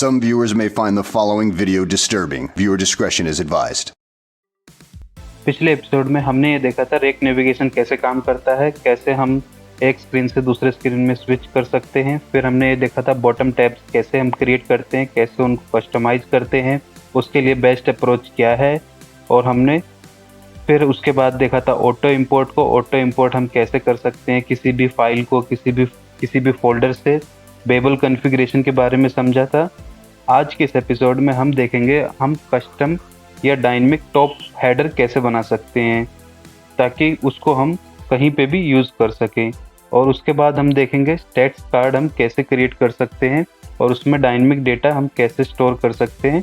Some viewers may find the following video disturbing. Viewer discretion is advised. पिछले episode में हमने ये देखा था रेक नेविगेशन कैसे काम करता है, कैसे हम एक स्क्रीन से दूसरे स्क्रीन में स्विच कर सकते हैं। फिर हमने ये देखा था बॉटम टैब्स कैसे हम क्रिएट करते हैं, कैसे उनको कस्टमाइज करते हैं, उसके लिए बेस्ट अप्रोच क्या है। और हमने फिर उसके बाद देखा था ऑटो इंपोर्ट को। ऑटो इंपोर्ट हम कैसे कर सकते हैं किसी भी फाइल को किसी भी फोल्डर से। बेबल कॉन्फ़िगरेशन के बारे में समझा था। आज के इस एपिसोड में हम देखेंगे हम कस्टम या डायनेमिक टॉप हेडर कैसे बना सकते हैं ताकि उसको हम कहीं पे भी यूज़ कर सकें। और उसके बाद हम देखेंगे स्टैट्स कार्ड हम कैसे क्रिएट कर सकते हैं और उसमें डायनेमिक डेटा हम कैसे स्टोर कर सकते हैं।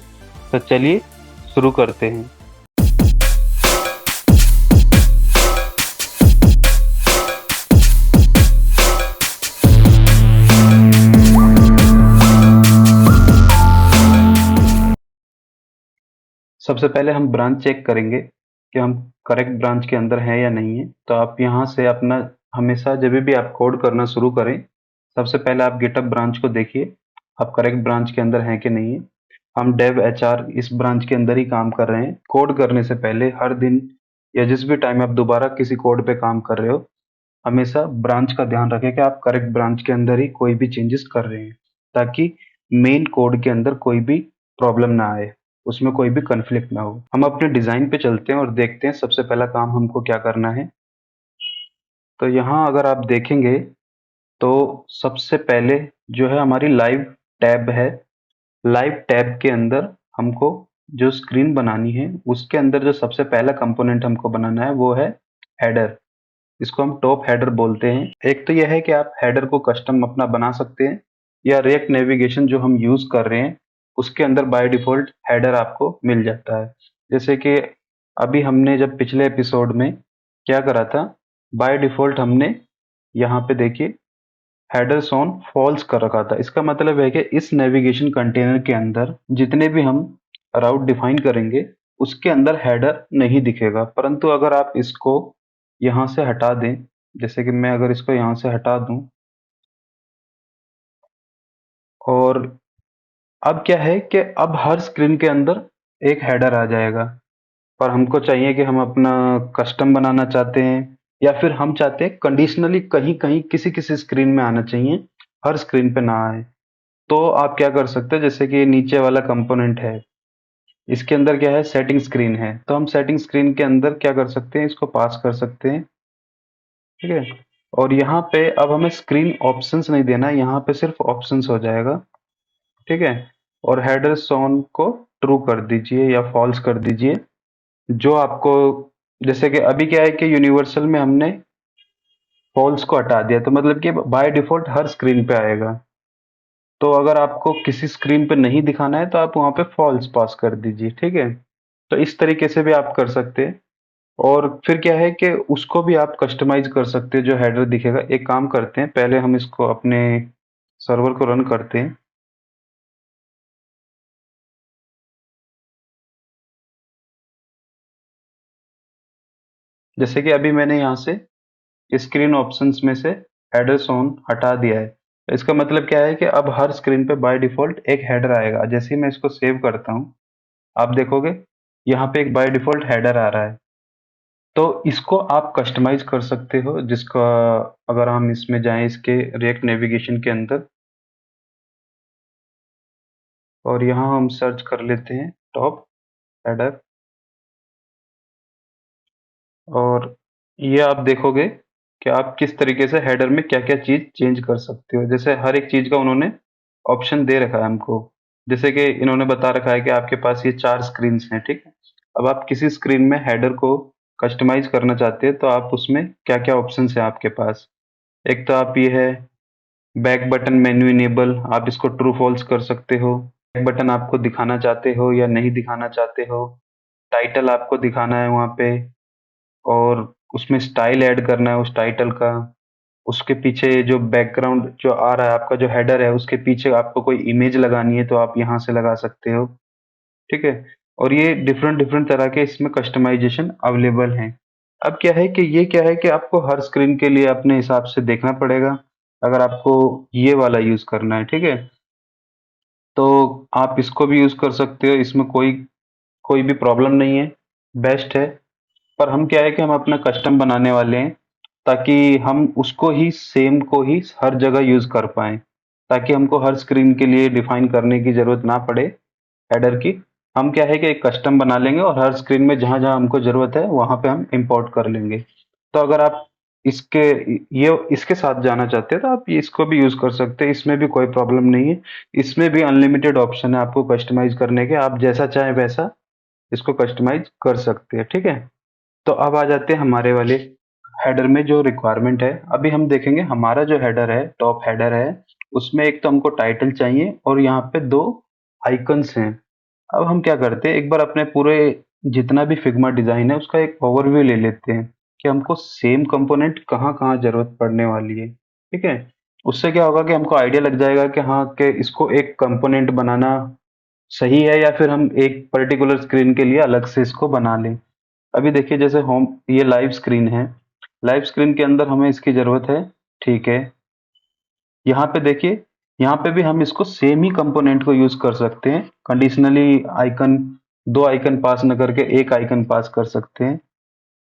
तो चलिए शुरू करते हैं। सबसे पहले हम ब्रांच चेक करेंगे कि हम करेक्ट ब्रांच के अंदर हैं या नहीं है। तो आप यहाँ से अपना हमेशा जब भी आप कोड करना शुरू करें, सबसे पहले आप गिटहब ब्रांच को देखिए आप करेक्ट ब्रांच के अंदर हैं कि नहीं है। हम डेव एचआर इस ब्रांच के अंदर ही काम कर रहे हैं। कोड करने से पहले हर दिन या जिस भी टाइम आप दोबारा किसी कोड पे काम कर रहे हो, हमेशा ब्रांच का ध्यान रखें कि आप करेक्ट ब्रांच के अंदर ही कोई भी चेंजेस कर रहे हैं ताकि मेन कोड के अंदर कोई भी प्रॉब्लम ना आए, उसमें कोई भी कन्फ्लिक्ट ना हो। हम अपने डिजाइन पे चलते हैं और देखते हैं सबसे पहला काम हमको क्या करना है। तो यहाँ अगर आप देखेंगे तो सबसे पहले जो है हमारी लाइव टैब है। लाइव टैब के अंदर हमको जो स्क्रीन बनानी है उसके अंदर जो सबसे पहला कंपोनेंट हमको बनाना है वो है हेडर। इसको हम टॉप हेडर बोलते हैं। एक तो यह है कि आप हेडर को कस्टम अपना बना सकते हैं या रिएक्ट नेविगेशन जो हम यूज कर रहे हैं उसके अंदर बाय डिफॉल्ट हेडर आपको मिल जाता है। जैसे कि अभी हमने जब पिछले एपिसोड में क्या करा था, बाय डिफॉल्ट हमने यहाँ पे देखिए हेडर्स ऑन फॉल्स कर रखा था। इसका मतलब है कि इस नेविगेशन कंटेनर के अंदर जितने भी हम राउट डिफाइन करेंगे उसके अंदर हेडर नहीं दिखेगा। परंतु अगर आप इसको यहाँ से हटा दें, जैसे कि मैं अगर इसको यहाँ से हटा दूं और अब क्या है कि अब हर स्क्रीन के अंदर एक हेडर आ जाएगा। पर हमको चाहिए कि हम अपना कस्टम बनाना चाहते हैं या फिर हम चाहते हैं कंडीशनली कहीं कहीं किसी किसी स्क्रीन में आना चाहिए, हर स्क्रीन पे ना आए। तो आप क्या कर सकते हैं, जैसे कि नीचे वाला कंपोनेंट है इसके अंदर क्या है, सेटिंग स्क्रीन है। तो हम सेटिंग स्क्रीन के अंदर क्या कर सकते हैं, इसको पास कर सकते हैं, ठीक है। और यहाँ पे अब हमें स्क्रीन ऑप्शंस नहीं देना है, यहाँ पे सिर्फ ऑप्शंस हो जाएगा, ठीक है। और हेडर सोन को ट्रू कर दीजिए या फॉल्स कर दीजिए जो आपको, जैसे कि अभी क्या है कि यूनिवर्सल में हमने फॉल्स को हटा दिया तो मतलब कि बाय डिफॉल्ट हर स्क्रीन पे आएगा। तो अगर आपको किसी स्क्रीन पे नहीं दिखाना है तो आप वहां पे फॉल्स पास कर दीजिए, ठीक है। तो इस तरीके से भी आप कर सकते हैं। और फिर क्या है कि उसको भी आप कस्टमाइज कर सकते हैं जो हेडर दिखेगा। एक काम करते हैं, पहले हम इसको अपने सर्वर को रन करते हैं। जैसे कि अभी मैंने यहाँ से स्क्रीन ऑप्शंस में से हेडर ऑन हटा दिया है। तो इसका मतलब क्या है कि अब हर स्क्रीन पे बाय डिफॉल्ट एक हेडर आएगा। जैसे ही मैं इसको सेव करता हूँ आप देखोगे यहाँ पे एक बाय डिफॉल्ट हेडर आ रहा है। तो इसको आप कस्टमाइज कर सकते हो, जिसका अगर हम इसमें जाएं इसके रिएक्ट नेविगेशन के अंदर और यहाँ हम सर्च कर लेते हैं टॉप हेडर, और ये आप देखोगे कि आप किस तरीके से हेडर में क्या क्या चीज चेंज कर सकते हो। जैसे हर एक चीज का उन्होंने ऑप्शन दे रखा है हमको। जैसे कि इन्होंने बता रखा है कि आपके पास ये 4 स्क्रीन हैं, ठीक है। अब आप किसी स्क्रीन में हेडर को कस्टमाइज करना चाहते हैं तो आप उसमें क्या क्या ऑप्शन है आपके पास। एक तो आप ये है बैक बटन मेन्यू इनेबल, आप इसको ट्रू फॉल्स कर सकते हो। बैक बटन आपको दिखाना चाहते हो या नहीं दिखाना चाहते हो। टाइटल आपको दिखाना है वहाँ पे और उसमें स्टाइल ऐड करना है उस टाइटल का। उसके पीछे जो बैकग्राउंड जो आ रहा है, आपका जो हेडर है उसके पीछे आपको कोई इमेज लगानी है तो आप यहाँ से लगा सकते हो, ठीक है। और ये डिफरेंट डिफरेंट तरह के इसमें कस्टमाइजेशन अवेलेबल हैं। अब क्या है कि ये क्या है कि आपको हर स्क्रीन के लिए अपने हिसाब से देखना पड़ेगा अगर आपको ये वाला यूज करना है, ठीक है। तो आप इसको भी यूज़ कर सकते हो, इसमें कोई कोई भी प्रॉब्लम नहीं है, बेस्ट है। पर हम क्या है कि हम अपना कस्टम बनाने वाले हैं, ताकि हम उसको ही सेम को ही हर जगह यूज़ कर पाएँ, ताकि हमको हर स्क्रीन के लिए डिफ़ाइन करने की ज़रूरत ना पड़े हेडर की। हम क्या है कि एक कस्टम बना लेंगे और हर स्क्रीन में जहाँ-जहाँ हमको ज़रूरत है, वहाँ पे हम इम्पोर्ट कर लेंगे। तो अगर आप इसके ये इसके साथ जाना चाहते हैं, तो आप इसको भी यूज़ कर सकते हैं, इसमें भी कोई प्रॉब्लम नहीं है। इसमें भी अनलिमिटेड ऑप्शन है आपको कस्टमाइज़ करने के, आप जैसा चाहें वैसा इसको कस्टमाइज़ कर सकते हैं, ठीक है? तो अब आ जाते हैं हमारे वाले हेडर में जो रिक्वायरमेंट है। अभी हम देखेंगे हमारा जो हेडर है, टॉप हेडर है, उसमें एक तो हमको टाइटल चाहिए और यहाँ पे 2 आइकन्स हैं। अब हम क्या करते हैं, एक बार अपने पूरे जितना भी फिग्मा डिज़ाइन है उसका एक ओवरव्यू ले लेते हैं कि हमको सेम कंपोनेंट कहाँ-कहाँ ज़रूरत पड़ने वाली है, ठीक है? उससे क्या होगा कि हमको आइडिया लग जाएगा कि हाँ, कि इसको एक कंपोनेंट बनाना सही है या फिर हम एक पर्टिकुलर स्क्रीन के लिए अलग से इसको बना लें। अभी देखिए जैसे होम ये लाइव स्क्रीन है, लाइव स्क्रीन के अंदर हमें इसकी ज़रूरत है, ठीक है। यहाँ पे देखिए, यहाँ पे भी हम इसको सेम ही कंपोनेंट को यूज़ कर सकते हैं। कंडीशनली आइकन 2 आइकन पास ना करके 1 आइकन पास कर सकते हैं।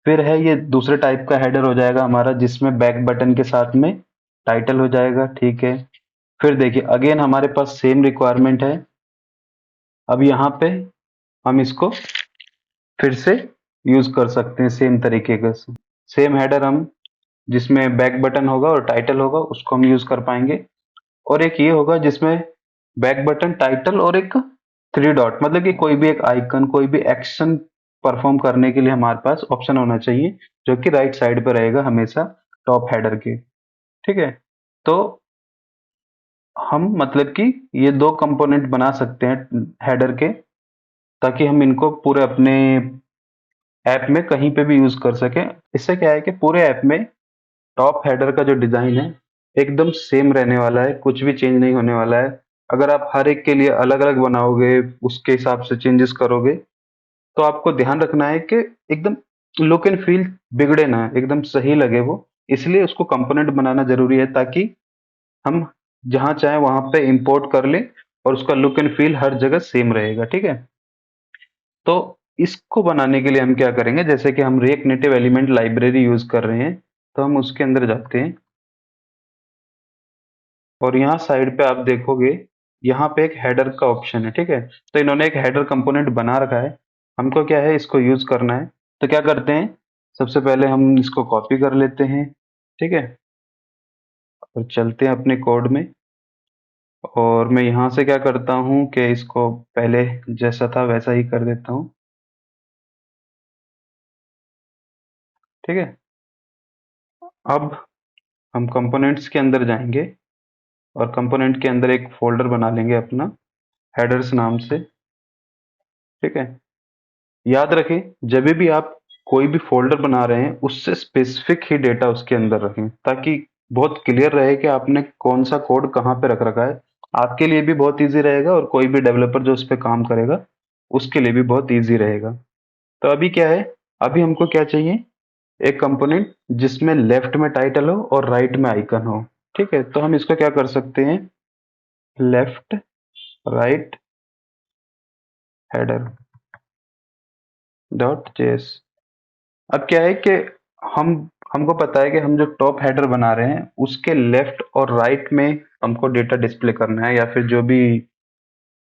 फिर है ये दूसरे टाइप का हेडर हो जाएगा हमारा जिसमें बैक बटन के साथ में टाइटल हो जाएगा, ठीक है। फिर देखिए अगेन हमारे पास सेम रिक्वायरमेंट है। अब यहाँ पे हम इसको फिर से यूज़ कर सकते हैं सेम तरीके का। सेम हेडर हम जिसमें बैक बटन होगा और टाइटल होगा उसको हम यूज़ कर पाएँगे। और एक ये होगा जिसमें बैक बटन टाइटल और एक 3 डॉट मतलब कि कोई भी एक आइकन कोई भी एक्शन परफॉर्म करने के लिए हमारे पास ऑप्शन होना चाहिए जो कि राइट साइड पे रहेगा हमेशा टॉप हेडर के, ठीक है। तो हम मतलब कि ये 2 कंपोनेंट बना सकते हैं हेडर के, ताकि हम इनको पूरे अपने ऐप में कहीं पे भी यूज कर सकें। इससे क्या है कि पूरे ऐप में टॉप हेडर का जो डिजाइन है एकदम सेम रहने वाला है, कुछ भी चेंज नहीं होने वाला है। अगर आप हर एक के लिए अलग अलग बनाओगे, उसके हिसाब से चेंजेस करोगे, तो आपको ध्यान रखना है कि एकदम लुक एंड फील बिगड़े ना, एकदम सही लगे वो। इसलिए उसको कंपोनेंट बनाना जरूरी है ताकि हम जहां चाहे वहां पे इंपोर्ट कर लें और उसका लुक एंड फील हर जगह सेम रहेगा, ठीक है। तो इसको बनाने के लिए हम क्या करेंगे, जैसे कि हम react native element library use कर रहे हैं, तो हम उसके अंदर जाते हैं और यहाँ साइड पे आप देखोगे यहाँ पे एक हेडर का ऑप्शन है, ठीक है। तो इन्होंने एक हेडर कंपोनेंट बना रखा है, हमको क्या है इसको यूज करना है। तो क्या करते हैं, सबसे पहले हम इसको कॉपी कर लेते हैं, ठीक है, और चलते हैं अपने कोड में। और मैं यहाँ से क्या करता हूँ कि इसको पहले जैसा था वैसा ही कर देता हूँ, ठीक है। अब हम कंपोनेंट्स के अंदर जाएंगे और कंपोनेंट के अंदर एक फोल्डर बना लेंगे अपना हेडर्स नाम से, ठीक है। याद रखें जब भी आप कोई भी फोल्डर बना रहे हैं उससे स्पेसिफिक ही डेटा उसके अंदर रखें, ताकि बहुत क्लियर रहे कि आपने कौन सा कोड कहाँ पे रख रखा है। आपके लिए भी बहुत इजी रहेगा और कोई भी डेवलपर जो उस पर काम करेगा उसके लिए भी बहुत इजी रहेगा। तो अभी क्या है, अभी हमको क्या चाहिए, एक कंपोनेंट जिसमें लेफ्ट में टाइटल हो और राइट में आइकन हो, ठीक है। तो हम इसको क्या कर सकते हैं, left right header dot JS. अब क्या है कि हम हमको पता है कि हम जो टॉप हेडर बना रहे हैं उसके लेफ्ट और राइट में हमको डेटा डिस्प्ले करना है या फिर जो भी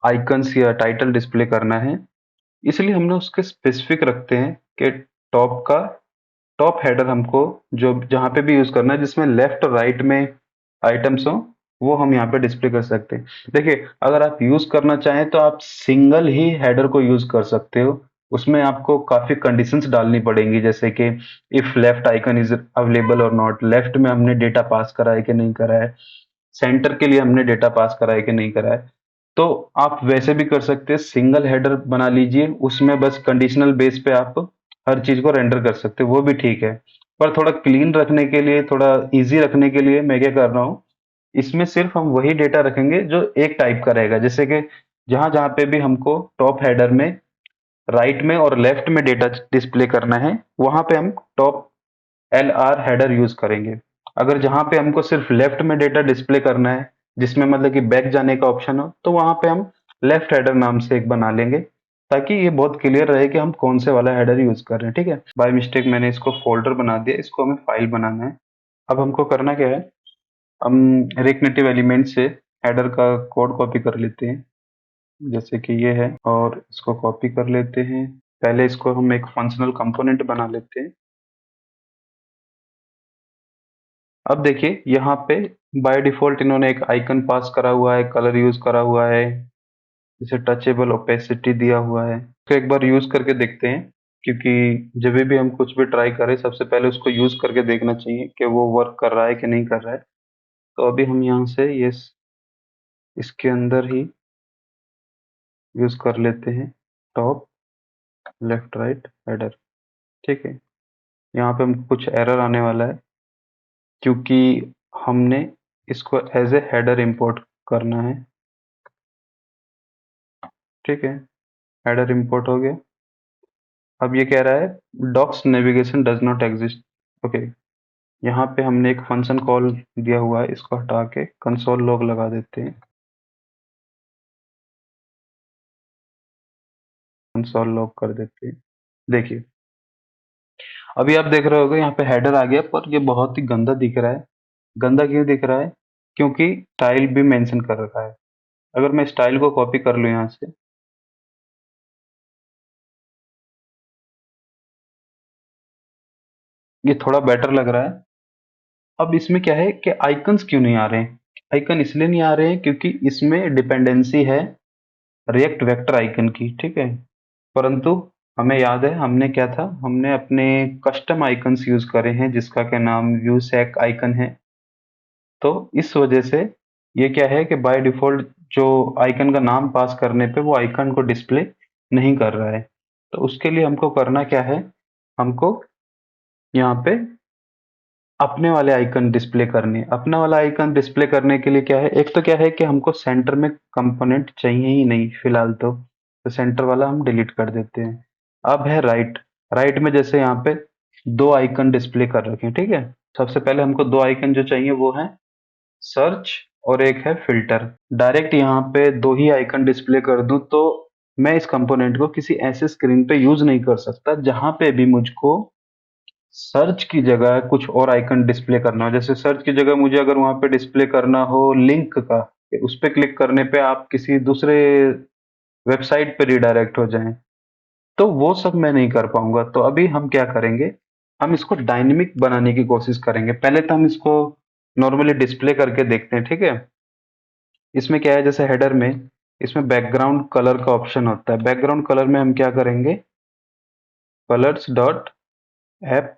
आइकन्स या टाइटल डिस्प्ले करना है। इसलिए हमने उसके स्पेसिफिक रखते हैं कि टॉप का टॉप हेडर हमको जो जहाँ पे भी यूज करना है जिसमें लेफ्ट और राइट में आइटम्स हो वो हम यहाँ पे डिस्प्ले कर सकते हैं। देखिए अगर आप यूज करना चाहें तो आप सिंगल ही हेडर को यूज कर सकते हो, उसमें आपको काफी कंडीशंस डालनी पड़ेंगी, जैसे कि if left icon is available और नॉट, लेफ्ट में हमने डेटा पास करा है कि नहीं करा है, सेंटर के लिए हमने डेटा पास करा है कि नहीं करा है। तो आप वैसे भी कर सकते हैं, सिंगल हेडर बना लीजिए, उसमें बस कंडीशनल बेस पे आप हर चीज को रेंडर कर सकते हो, वो भी ठीक है। पर थोड़ा क्लीन रखने के लिए, थोड़ा इजी रखने के लिए मैं क्या कर रहा हूँ, इसमें सिर्फ हम वही डेटा रखेंगे जो एक टाइप का रहेगा। जैसे कि जहां जहां पे भी हमको टॉप हेडर में राइट में और लेफ्ट में डेटा डिस्प्ले करना है वहां पे हम top L R header use करेंगे। अगर जहां पे हमको सिर्फ लेफ्ट में डेटा डिस्प्ले करना है जिसमें मतलब कि बैक जाने का ऑप्शन हो, तो वहां पे हम लेफ्ट हेडर नाम से एक बना लेंगे ताकि ये बहुत क्लियर रहे कि हम कौन से वाला हेडर यूज कर रहे हैं। ठीक है, बाय मिस्टेक मैंने इसको फोल्डर बना दिया, इसको हमें फाइल बनाना है। अब हमको करना क्या है, हम रिकनेटिव एलिमेंट से हेडर का कोड कॉपी कर लेते हैं, जैसे कि ये है, और इसको कॉपी कर लेते हैं। पहले इसको हम एक फंक्शनल कंपोनेंट बना लेते हैं। अब देखिए यहाँ पे बाय डिफॉल्ट इन्होंने एक आइकन पास करा हुआ है, कलर यूज करा हुआ है, जैसे टचेबल ओपेसिटी दिया हुआ है। तो एक बार यूज करके देखते हैं, क्योंकि जब भी हम कुछ भी ट्राई करें सबसे पहले उसको यूज करके देखना चाहिए कि वो वर्क कर रहा है कि नहीं कर रहा है। तो अभी हम यहाँ से ये इसके अंदर ही यूज कर लेते हैं, टॉप लेफ्ट राइट हेडर। ठीक है, यहाँ पे हमको कुछ एरर आने वाला है क्योंकि हमने इसको एज ए हेडर इंपोर्ट करना है। ठीक है, हेडर इंपोर्ट हो गया। अब ये कह रहा है docs navigation does not exist. Okay, यहाँ पे हमने एक फंक्शन कॉल दिया हुआ है, इसको हटा के कंसोल लॉग लगा देते हैं, कंसोल लॉग कर देते हैं। देखिए अभी आप देख रहे होगे यहाँ पे हेडर आ गया, पर ये बहुत ही गंदा दिख रहा है। गंदा क्यों दिख रहा है, क्योंकि स्टाइल भी मेंशन कर रखा है। अगर मैं स्टाइल को कॉपी कर लूँ यहाँ से, ये थोड़ा बेटर लग रहा है। अब इसमें क्या है कि आइकन्स क्यों नहीं आ रहे हैं। आइकन इसलिए नहीं आ रहे हैं क्योंकि इसमें डिपेंडेंसी है रिएक्ट वेक्टर आइकन की। ठीक है, परंतु हमें याद है हमने क्या था, हमने अपने कस्टम आइकन्स यूज करे हैं जिसका क्या नाम व्यू सेक आइकन है। तो इस वजह से ये क्या है कि बाय डिफॉल्ट जो आइकन का नाम पास करने पे वो आइकन को डिस्प्ले नहीं कर रहा है। तो उसके लिए हमको करना क्या है, हमको यहाँ पे अपने वाले आइकन डिस्प्ले करने। अपना वाला आइकन डिस्प्ले करने के लिए क्या है, एक तो क्या है कि हमको सेंटर में कंपोनेंट चाहिए ही नहीं फिलहाल, तो सेंटर वाला हम डिलीट कर देते हैं। अब है राइट। राइट में जैसे यहाँ पे दो आइकन डिस्प्ले कर रखे हैं। ठीक है, सबसे पहले हमको दो आइकन जो चाहिए वो है सर्च और एक है फिल्टर। डायरेक्ट यहाँ पे दो ही आइकन डिस्प्ले कर दूं तो मैं इस कंपोनेंट को किसी ऐसे स्क्रीन पे यूज नहीं कर सकता जहां पे भी मुझको सर्च की जगह कुछ और आइकन डिस्प्ले करना हो। जैसे सर्च की जगह मुझे अगर वहां पे डिस्प्ले करना हो लिंक का, उस पर क्लिक करने पे आप किसी दूसरे वेबसाइट पे रिडायरेक्ट हो जाएं, तो वो सब मैं नहीं कर पाऊंगा। तो अभी हम क्या करेंगे, हम इसको डायनेमिक बनाने की कोशिश करेंगे। पहले तो हम इसको नॉर्मली डिस्प्ले करके देखते हैं। ठीक है, इसमें क्या है, जैसे हेडर में इसमें बैकग्राउंड कलर का ऑप्शन होता है। बैकग्राउंड कलर में हम क्या करेंगे, कलर्स डॉट एप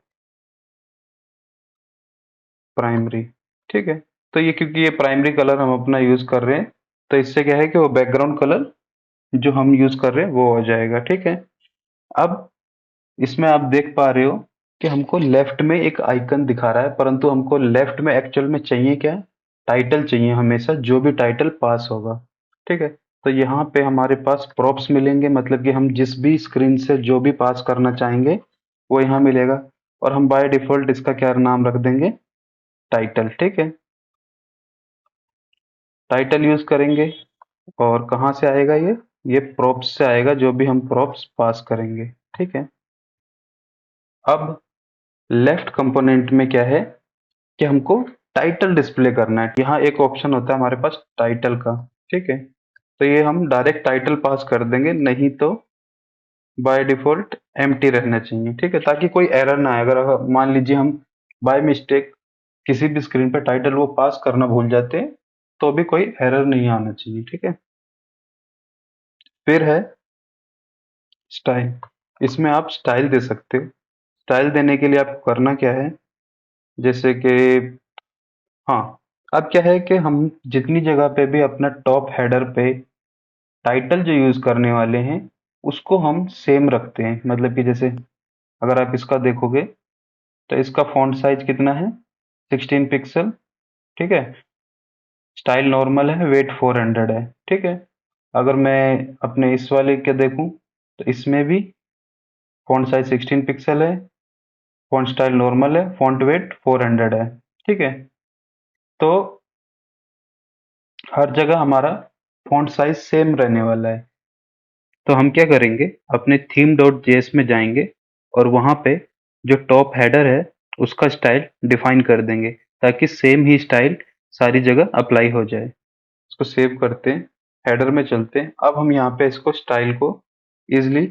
प्राइमरी। ठीक है, तो ये क्योंकि ये प्राइमरी कलर हम अपना यूज कर रहे हैं, तो इससे क्या है कि वो बैकग्राउंड कलर जो हम यूज कर रहे हैं वो हो जाएगा। ठीक है, अब इसमें आप देख पा रहे हो कि हमको लेफ्ट में एक आइकन दिखा रहा है, परंतु हमको लेफ्ट में एक्चुअल में चाहिए क्या, टाइटल चाहिए हमेशा, जो भी टाइटल पास होगा। ठीक है, तो यहाँ पे हमारे पास प्रॉप्स मिलेंगे, मतलब कि हम जिस भी स्क्रीन से जो भी पास करना चाहेंगे वो यहाँ मिलेगा, और हम बाय डिफॉल्ट इसका क्या नाम रख देंगे, टाइटल। ठीक है, टाइटल यूज करेंगे, और कहाँ से आएगा ये प्रॉप्स से आएगा, जो भी हम प्रॉप्स पास करेंगे। ठीक है, अब लेफ्ट कंपोनेंट में क्या है कि हमको टाइटल डिस्प्ले करना है। यहाँ एक ऑप्शन होता है हमारे पास टाइटल का। ठीक है, तो ये हम डायरेक्ट टाइटल पास कर देंगे, नहीं तो बाय डिफॉल्ट एम्प्टी रहना चाहिए। ठीक है, ताकि कोई एरर ना आए। अगर मान लीजिए हम बाय मिस्टेक किसी भी स्क्रीन पे टाइटल वो पास करना भूल जाते हैं, तो भी कोई एरर नहीं आना चाहिए। ठीक है, फिर है स्टाइल। इसमें आप स्टाइल दे सकते हो। स्टाइल देने के लिए आपको करना क्या है, जैसे कि हाँ, अब क्या है कि हम जितनी जगह पे भी अपना टॉप हेडर पे टाइटल जो यूज करने वाले हैं उसको हम सेम रखते हैं। मतलब कि जैसे अगर आप इसका देखोगे तो इसका फॉन्ट साइज कितना है, 16 पिक्सल। ठीक है, स्टाइल नॉर्मल है, वेट 400 है। ठीक है, अगर मैं अपने इस वाले के देखूं तो इसमें भी फॉन्ट साइज 16 पिक्सल है, फॉन्ट स्टाइल नॉर्मल है, फॉन्ट वेट 400 है। ठीक है, तो हर जगह हमारा फॉन्ट साइज सेम रहने वाला है। तो हम क्या करेंगे, अपने थीम डॉट जेएस में जाएंगे और वहां पे जो टॉप हेडर है उसका स्टाइल डिफाइन कर देंगे, ताकि सेम ही स्टाइल सारी जगह अप्लाई हो जाए। इसको सेव करते हैं, हेडर में चलते हैं। अब हम यहाँ पे इसको स्टाइल को इजिली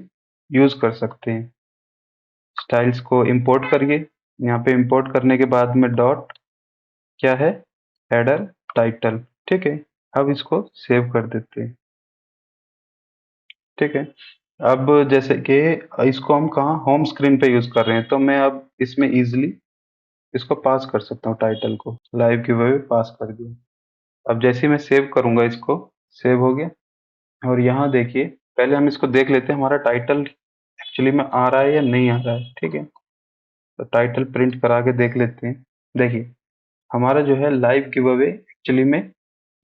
यूज कर सकते हैं। स्टाइल्स को इंपोर्ट करिए, यहाँ पे इंपोर्ट करने के बाद में डॉट क्या है, हेडर टाइटल। ठीक है, अब इसको सेव कर देते हैं। ठीक है, अब जैसे कि इसको हम कहाँ होम स्क्रीन पे यूज कर रहे हैं, तो मैं अब इसमें इजिली इसको पास कर सकता हूँ, टाइटल को लाइव गिव पास कर दिया। अब जैसे ही मैं सेव करूंगा, इसको सेव हो गया। और यहाँ देखिए, पहले हम इसको देख लेते हैं हमारा टाइटल एक्चुअली में आ रहा है या नहीं आ रहा है। ठीक है, तो टाइटल प्रिंट करा के देख लेते हैं। देखिए, हमारा जो है लाइव गिव अवे एक्चुअली में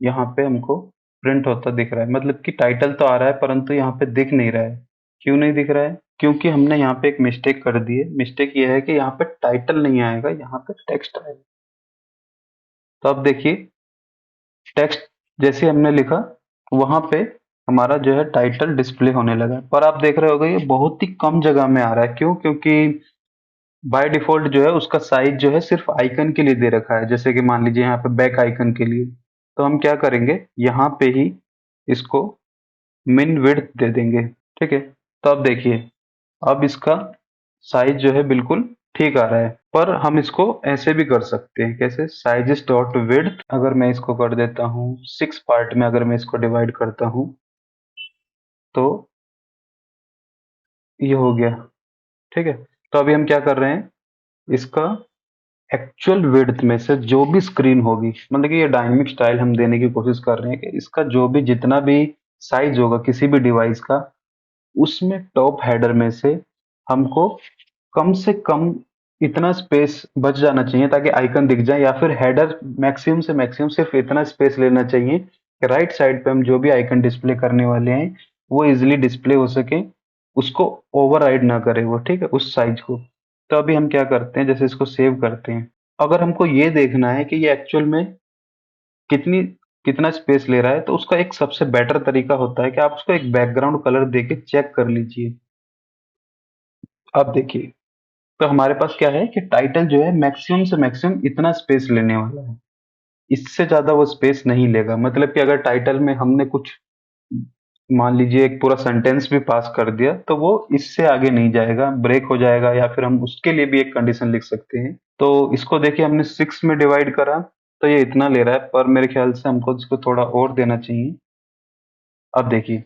यहाँ पे हमको प्रिंट होता दिख रहा है, मतलब कि टाइटल तो आ रहा है परंतु यहाँ पे दिख नहीं रहा है। क्यों नहीं दिख रहा है? क्योंकि हमने यहाँ पे एक मिस्टेक कर दी है। मिस्टेक ये है कि यहाँ पे टाइटल नहीं आएगा, यहाँ पे टेक्स्ट आएगा। तो अब देखिए, टेक्स्ट जैसे हमने लिखा वहां पे हमारा जो है टाइटल डिस्प्ले होने लगा, पर आप देख रहे होगे ये बहुत ही कम जगह में आ रहा है। क्यों? क्योंकि बाय डिफॉल्ट जो है उसका साइज जो है सिर्फ आइकन के लिए दे रखा है, जैसे कि मान लीजिए यहाँ पे बैक आइकन के लिए। तो हम क्या करेंगे, यहाँ पे ही इसको मिन विड्थ दे देंगे। ठीक है, तो अब देखिए, अब इसका साइज जो है बिल्कुल ठीक आ रहा है। पर हम इसको ऐसे भी कर सकते हैं, कैसे, साइजेस डॉट विड्थ अगर मैं इसको कर देता हूँ 6 पार्ट में, अगर मैं इसको डिवाइड करता हूँ तो ये हो गया। ठीक है, तो अभी हम क्या कर रहे हैं, इसका एक्चुअल विड्थ में से जो भी स्क्रीन होगी, मतलब कि ये डायनेमिक स्टाइल हम देने की कोशिश कर रहे हैं कि इसका जो भी जितना भी साइज होगा किसी भी डिवाइस का, उसमें टॉप हेडर में से हमको कम से कम इतना स्पेस बच जाना चाहिए ताकि आइकन दिख जाए, या फिर हेडर मैक्सिमम से मैक्सिमम सिर्फ इतना स्पेस लेना चाहिए कि राइट साइड पे हम जो भी आइकन डिस्प्ले करने वाले हैं वो इजिली डिस्प्ले हो सके, उसको ओवरराइड ना करे वो। ठीक है, उस साइज को। तो अभी हम क्या करते हैं, जैसे इसको सेव करते हैं, अगर हमको ये देखना है कि ये एक्चुअल में कितनी कितना स्पेस ले रहा है, तो उसका एक सबसे बेटर तरीका होता है कि आप उसको एक बैकग्राउंड कलर देके चेक कर लीजिए। अब देखिए, तो हमारे पास क्या है कि टाइटल जो है मैक्सिमम से मैक्सिमम इतना स्पेस लेने वाला है, इससे ज्यादा वो स्पेस नहीं लेगा। मतलब कि अगर टाइटल में हमने कुछ मान लीजिए एक पूरा सेंटेंस भी पास कर दिया तो वो इससे आगे नहीं जाएगा, ब्रेक हो जाएगा, या फिर हम उसके लिए भी एक कंडीशन लिख सकते हैं। तो इसको देखिए, हमने 6 में डिवाइड करा तो ये इतना ले रहा है, पर मेरे ख्याल से हमको इसको थोड़ा और देना चाहिए। अब देखिए,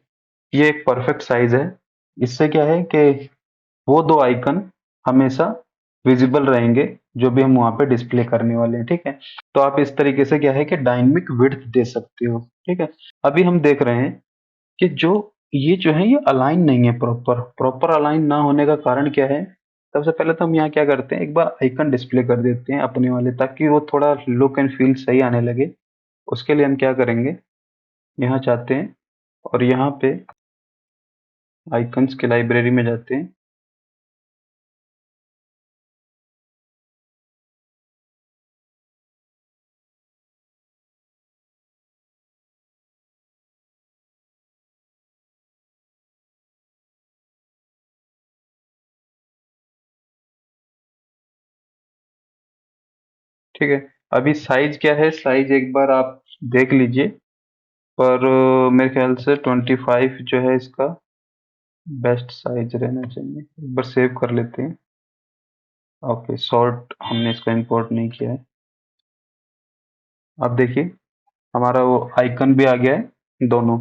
ये एक परफेक्ट साइज है। इससे क्या है कि वो दो आइकन हमेशा विजिबल रहेंगे जो भी हम वहां पे डिस्प्ले करने वाले हैं। ठीक है, तो आप इस तरीके से क्या है कि डायनेमिक विड्थ दे सकते हो। ठीक है, अभी हम देख रहे हैं कि जो ये जो है ये अलाइन नहीं है, प्रॉपर प्रॉपर अलाइन ना होने का कारण क्या है। सबसे पहले तो हम यहाँ क्या करते हैं, एक बार आइकन डिस्प्ले कर देते हैं अपने वाले, ताकि वो थोड़ा लुक एंड फील सही आने लगे। उसके लिए हम क्या करेंगे, यहाँ चाहते हैं और यहाँ पे आइकन्स के लाइब्रेरी में जाते हैं। ठीक है, अभी साइज क्या है, साइज एक बार आप देख लीजिए, पर मेरे ख्याल से 25 जो है इसका बेस्ट साइज रहना चाहिए। एक बार सेव कर लेते हैं। ओके, शॉर्ट हमने इसका इंपोर्ट नहीं किया है। अब देखिए, हमारा वो आइकन भी आ गया है दोनों।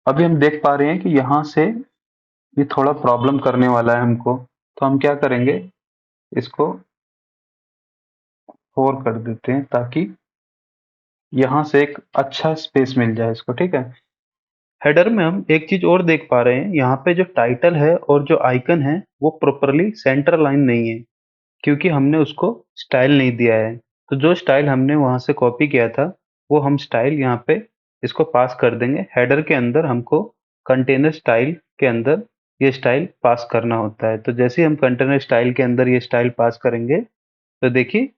अभी हम देख पा रहे हैं कि यहाँ से ये थोड़ा प्रॉब्लम करने वाला है हमको, तो हम क्या करेंगे, इसको 4 कर देते हैं ताकि यहाँ से एक अच्छा स्पेस मिल जाए इसको। ठीक है, हेडर में हम एक चीज और देख पा रहे हैं, यहाँ पे जो टाइटल है और जो आइकन है वो प्रॉपरली सेंटर लाइन नहीं है, क्योंकि हमने उसको स्टाइल नहीं दिया है। तो जो स्टाइल हमने वहां से कॉपी किया था वो हम स्टाइल यहाँ पे इसको पास कर देंगे। हेडर के अंदर हमको कंटेनर स्टाइल के अंदर ये स्टाइल पास करना होता है। तो जैसे ही हम कंटेनर स्टाइल के अंदर ये स्टाइल पास करेंगे, तो देखिए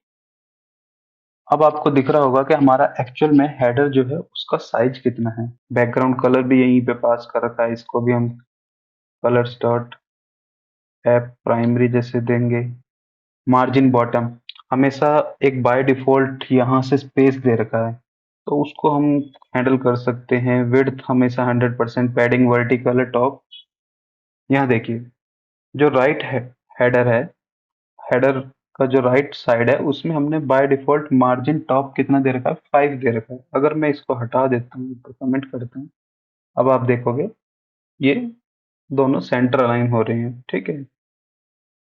अब आपको दिख रहा होगा कि हमारा एक्चुअल में हेडर जो है उसका साइज कितना है। बैकग्राउंड कलर भी यहीं पे पास कर रखा है, इसको भी हम कलर्स डॉट ऐप प्राइमरी जैसे देंगे। मार्जिन बॉटम हमेशा एक बाय डिफॉल्ट यहाँ से स्पेस दे रखा है, तो उसको हम हैंडल कर सकते हैं। विड्थ हमेशा 100%, पैडिंग वर्टिकल है टॉप। यहाँ देखिए जो राइट हेडर है, हेडर का जो राइट साइड है उसमें हमने बाय डिफॉल्ट मार्जिन टॉप कितना दे रखा है, 5 दे रखा है। अगर मैं इसको हटा देता हूँ तो कमेंट करता हूँ, अब आप देखोगे ये दोनों सेंटर अलाइन हो रहे हैं, ठीक है।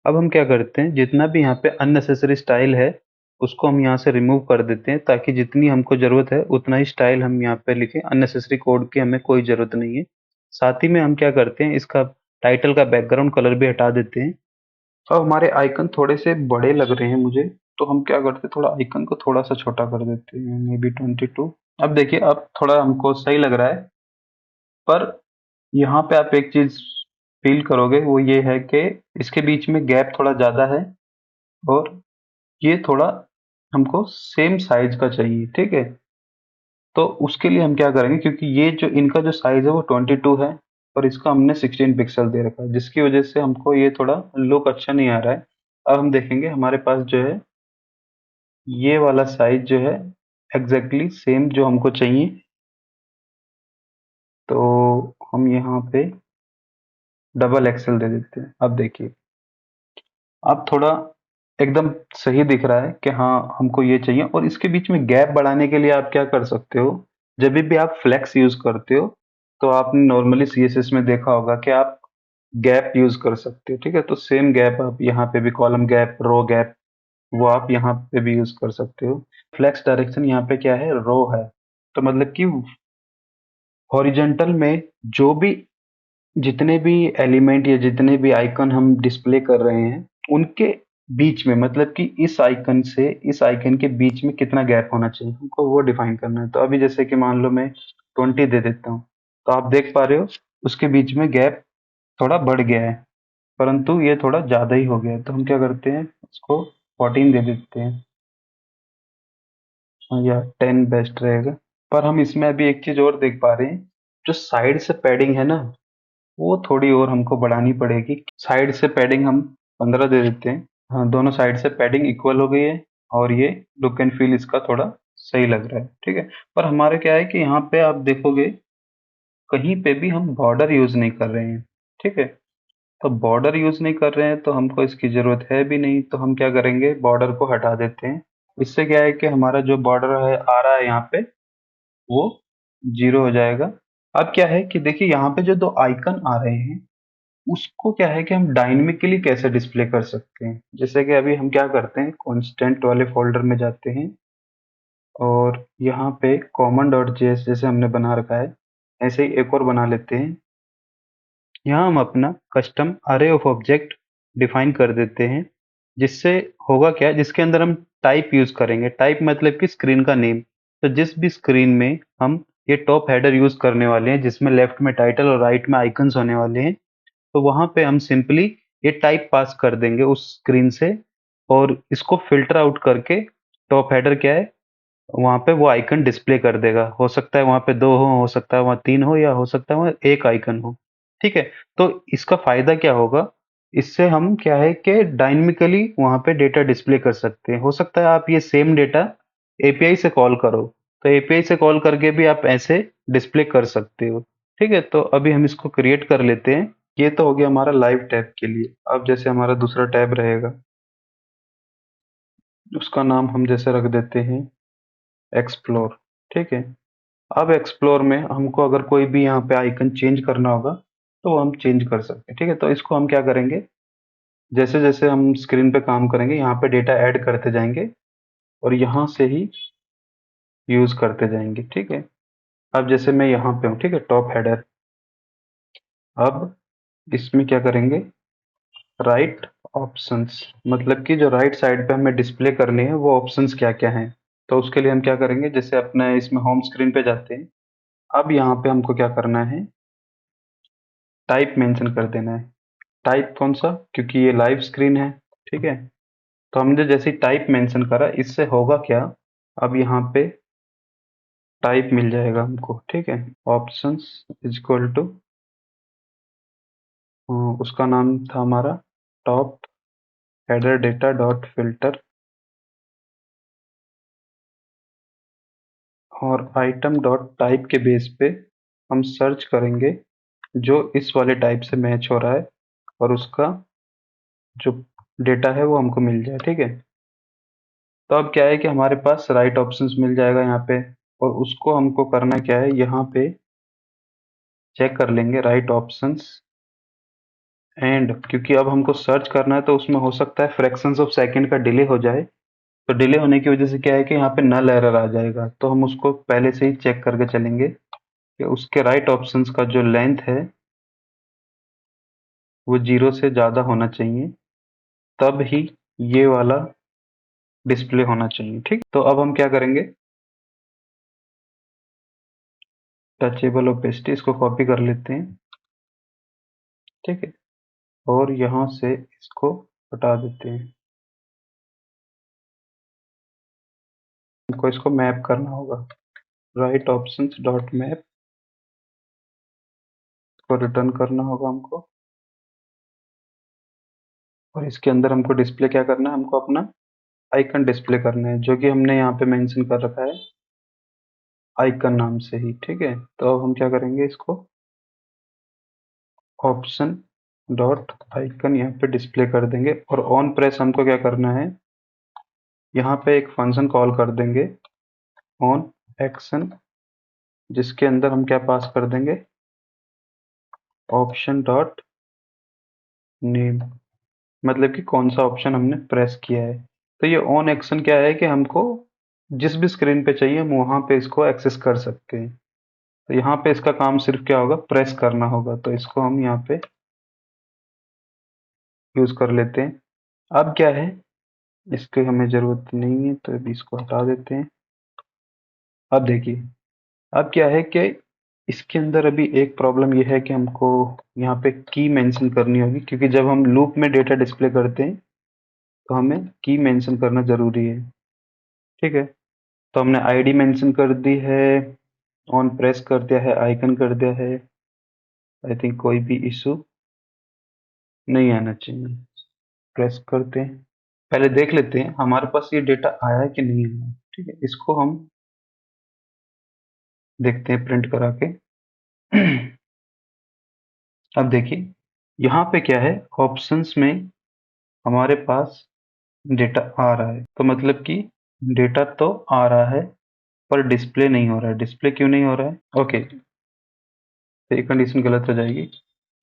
अब हम क्या करते हैं, जितना भी यहाँ पे अननेसेसरी स्टाइल है उसको हम यहाँ से रिमूव कर देते हैं, ताकि जितनी हमको ज़रूरत है उतना ही स्टाइल हम यहाँ पे लिखें। अननेसेसरी कोड की हमें कोई ज़रूरत नहीं है। साथ ही में हम क्या करते हैं, इसका टाइटल का बैकग्राउंड कलर भी हटा देते हैं। अब हमारे आइकन थोड़े से बड़े लग रहे हैं मुझे, तो हम क्या करते हैं, थोड़ा आइकन को थोड़ा सा छोटा कर देते हैं, मे बी 22। अब देखिए अब थोड़ा हमको सही लग रहा है, पर यहाँ पे आप एक चीज फील करोगे, वो ये है कि इसके बीच में गैप थोड़ा ज्यादा है, और ये थोड़ा हमको सेम साइज का चाहिए, ठीक है। तो उसके लिए हम क्या करेंगे, क्योंकि ये जो इनका जो साइज है वो 22 है और इसका हमने 16 पिक्सल दे रखा है, जिसकी वजह से हमको ये थोड़ा लुक अच्छा नहीं आ रहा है। अब हम देखेंगे हमारे पास जो है ये वाला साइज जो है एग्जैक्टली सेम जो हमको चाहिए, तो हम यहाँ पे डबल एक्सेल दे देते हैं। अब देखिए अब थोड़ा एकदम सही दिख रहा है कि हाँ हमको ये चाहिए। और इसके बीच में गैप बढ़ाने के लिए आप क्या कर सकते हो, जब भी आप फ्लेक्स यूज करते हो तो आपने नॉर्मली सीएसएस में देखा होगा कि आप गैप यूज कर सकते हो, ठीक है। तो सेम गैप आप यहाँ पे भी, कॉलम गैप, रो गैप, वो आप यहाँ पे भी यूज कर सकते हो। फ्लेक्स डायरेक्शन यहाँ पे क्या है, रो है, तो मतलब कि हॉरिजेंटल में जो भी जितने भी एलिमेंट या जितने भी आइकन हम डिस्प्ले कर रहे हैं उनके बीच में, मतलब कि इस आइकन से इस आइकन के बीच में कितना गैप होना चाहिए, हमको वो डिफाइन करना है। तो अभी जैसे कि मान लो मैं 20 दे देता हूँ, तो आप देख पा रहे हो उसके बीच में गैप थोड़ा बढ़ गया है, परंतु ये थोड़ा ज्यादा ही हो गया है। तो हम क्या करते हैं, इसको 14 दे देते हैं, या 10 बेस्ट रहेगा। पर हम इसमें अभी एक चीज और देख पा रहे हैं, जो साइड से पैडिंग है ना, वो थोड़ी और हमको बढ़ानी पड़ेगी। साइड से पैडिंग हम 15 दे देते हैं। हाँ, दोनों साइड से पैडिंग इक्वल हो गई है और ये लुक एंड फील इसका थोड़ा सही लग रहा है, ठीक है। पर हमारे क्या है कि यहाँ पे आप देखोगे कहीं पे भी हम बॉर्डर यूज नहीं कर रहे हैं, ठीक है। तो बॉर्डर यूज नहीं कर रहे हैं तो हमको इसकी जरूरत है भी नहीं, तो हम क्या करेंगे, बॉर्डर को हटा देते हैं। इससे क्या है कि हमारा जो बॉर्डर है आ रहा है यहाँ पे, वो 0 हो जाएगा। अब क्या है कि देखिए यहाँ पे जो दो आइकन आ रहे हैं उसको क्या है कि हम डायनेमिकली कैसे डिस्प्ले कर सकते हैं। जैसे कि अभी हम क्या करते हैं, कॉन्स्टेंट वाले फोल्डर में जाते हैं और यहाँ पे कॉमन डॉट जेएस जैसे हमने बना रखा है, ऐसे ही एक और बना लेते हैं। यहाँ हम अपना कस्टम अरे ऑफ ऑब्जेक्ट डिफाइन कर देते हैं, जिससे होगा क्या, जिसके अंदर हम टाइप यूज करेंगे। टाइप मतलब कि स्क्रीन का नेम। तो जिस भी स्क्रीन में हम ये टॉप हेडर यूज करने वाले हैं, जिसमें लेफ्ट में टाइटल और राइट में आइकन्स होने वाले हैं, तो वहां पे हम सिंपली ये टाइप पास कर देंगे उस स्क्रीन से, और इसको फिल्टर आउट करके टॉप हेडर क्या है वहां पे वो आइकन डिस्प्ले कर देगा। हो सकता है वहां पे दो हो सकता है वहां तीन हो, या हो सकता है वहां एक आइकन हो, ठीक है। तो इसका फायदा क्या होगा, इससे हम क्या है कि डायनेमिकली वहां पे डेटा डिस्प्ले कर सकते हैं। हो सकता है आप ये सेम डेटा एपीआई से कॉल करो, तो एपीआई से कॉल करके भी आप ऐसे डिस्प्ले कर सकते हो, ठीक है। तो अभी हम इसको क्रिएट कर लेते हैं। ये तो हो गया हमारा लाइव टैब के लिए। अब जैसे हमारा दूसरा टैब रहेगा, उसका नाम हम जैसे रख देते हैं एक्सप्लोर, ठीक है। अब एक्सप्लोर में हमको अगर कोई भी यहाँ पे आइकन चेंज करना होगा तो वो हम चेंज कर सकते हैं, ठीक है। तो इसको हम क्या करेंगे, जैसे जैसे हम स्क्रीन पे काम करेंगे यहाँ पे डेटा ऐड करते जाएंगे और यहाँ से ही यूज करते जाएंगे, ठीक है। अब जैसे मैं यहाँ पे हूँ, ठीक है, टॉप हेडर। अब इसमें क्या करेंगे, राइट ऑप्शंस, मतलब कि जो राइट साइड पे हमें डिस्प्ले करने हैं वो ऑप्शंस क्या क्या हैं। तो उसके लिए हम क्या करेंगे, जैसे अपना इसमें होम स्क्रीन पे जाते हैं। अब यहाँ पे हमको क्या करना है, टाइप मेंशन कर देना है। टाइप कौन सा, क्योंकि ये लाइव स्क्रीन है, ठीक है। तो हमने जैसे टाइप मेंशन करा, इससे होगा क्या, अब यहाँ पे टाइप मिल जाएगा हमको, ठीक है। ऑप्शंस इज इक्वल टू, उसका नाम था हमारा top header data dot filter, और आइटम डॉट टाइप के बेस पे हम सर्च करेंगे जो इस वाले टाइप से मैच हो रहा है और उसका जो डेटा है वो हमको मिल जाए, ठीक है। तो अब क्या है कि हमारे पास राइट ऑप्शंस मिल जाएगा यहाँ पे, और उसको हमको करना क्या है, यहाँ पे चेक कर लेंगे राइट ऑप्शंस एंड, क्योंकि अब हमको सर्च करना है तो उसमें हो सकता है फ्रैक्शंस ऑफ सेकंड का डिले हो जाए। तो डिले होने की वजह से क्या है कि यहाँ पे नल एरर आ जाएगा, तो हम उसको पहले से ही चेक करके चलेंगे कि उसके राइट ऑप्शंस का जो लेंथ है वो 0 से ज़्यादा होना चाहिए, तब ही ये वाला डिस्प्ले होना चाहिए, ठीक। तो अब हम क्या करेंगे, टचेबल ओपेसिटी इसको कॉपी कर लेते हैं, ठीक है, और यहाँ से इसको हटा देते हैं। हमको इसको मैप करना होगा, राइट ऑप्शंस डॉट मैप को रिटर्न करना होगा हमको, और इसके अंदर हमको डिस्प्ले क्या करना है, हमको अपना आइकन डिस्प्ले करना है, जो कि हमने यहाँ पे मेंशन कर रखा है आइकन नाम से ही, ठीक है। तो अब हम क्या करेंगे, इसको ऑप्शन डॉट आइकन यहाँ पे डिस्प्ले कर देंगे, और ऑन प्रेस हमको क्या करना है, यहाँ पे एक फंक्शन कॉल कर देंगे ऑन एक्शन, जिसके अंदर हम क्या पास कर देंगे, ऑप्शन डॉट नेम, मतलब कि कौन सा ऑप्शन हमने प्रेस किया है। तो ये ऑन एक्शन क्या है कि हमको जिस भी स्क्रीन पे चाहिए हम वहां पे इसको एक्सेस कर सकते हैं। तो यहाँ पे इसका काम सिर्फ क्या होगा, प्रेस करना होगा, तो इसको हम यहाँ पे यूज कर लेते हैं। अब क्या है, इसकी हमें जरूरत नहीं है तो अभी इसको हटा देते हैं। अब देखिए, अब क्या है कि इसके अंदर अभी एक प्रॉब्लम ये है कि हमको यहाँ पे की मेंशन करनी होगी, क्योंकि जब हम लूप में डेटा डिस्प्ले करते हैं तो हमें की मेंशन करना जरूरी है, ठीक है। तो हमने आईडी मेंशन कर दी है, ऑन प्रेस कर दिया है, आइकन कर दिया है। आई थिंक कोई भी इशू नहीं आना चाहिए। प्रेस करते हैं, पहले देख लेते हैं हमारे पास ये डेटा आया है कि नहीं आया, ठीक है। इसको हम देखते हैं प्रिंट करा के। अब देखिए, यहाँ पे क्या है, ऑप्शंस में हमारे पास डेटा आ रहा है, तो मतलब कि डेटा तो आ रहा है पर डिस्प्ले नहीं हो रहा है। डिस्प्ले क्यों नहीं हो रहा है, ओके, तो ये कंडीशन गलत हो जाएगी।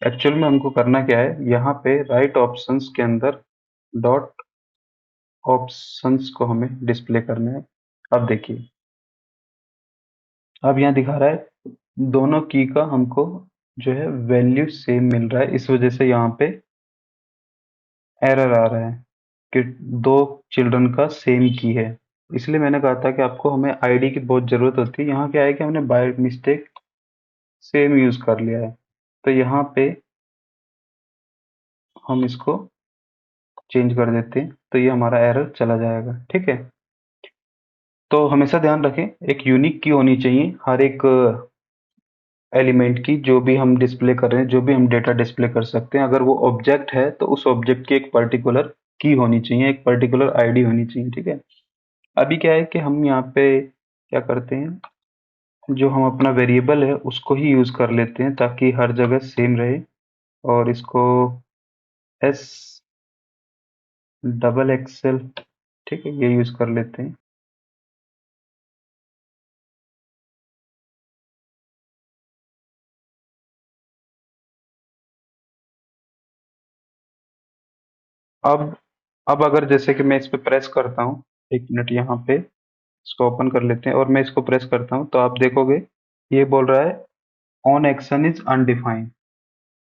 एक्चुअल में हमको करना क्या है, यहाँ पे राइट ऑप्शंस के अंदर डॉट ऑप्शंस को हमें डिस्प्ले करना है। अब देखिए, अब यहाँ दिखा रहा है दोनों की का हमको जो है वैल्यू सेम मिल रहा है, इस वजह से यहाँ पे एरर आ रहा है कि दो चिल्ड्रन का सेम की है। इसलिए मैंने कहा था कि आपको हमें आईडी की बहुत ज़रूरत होती है। यहाँ क्या है कि हमने बाय मिस्टेक सेम यूज़ कर लिया है, तो यहाँ पे हम इसको चेंज कर देते हैं, तो ये हमारा एरर चला जाएगा, ठीक है। तो हमेशा ध्यान रखें, एक यूनिक की होनी चाहिए हर एक एलिमेंट की, जो भी हम डिस्प्ले कर रहे हैं, जो भी हम डेटा डिस्प्ले कर सकते हैं। अगर वो ऑब्जेक्ट है तो उस ऑब्जेक्ट की एक पर्टिकुलर की होनी चाहिए, एक पर्टिकुलर आईडी होनी चाहिए, ठीक है। अभी क्या है कि हम यहाँ पे क्या करते हैं, जो हम अपना वेरिएबल है उसको ही यूज कर लेते हैं ताकि हर जगह सेम रहे, और इसको एस डबल एक्सएल, ठीक है, ये यूज कर लेते हैं। अब अगर जैसे कि मैं इस पे प्रेस करता हूँ, एक मिनट, यहाँ पे इसको ओपन कर लेते हैं और मैं इसको प्रेस करता हूँ, तो आप देखोगे ये बोल रहा है ऑन एक्शन इज अनडिफाइंड।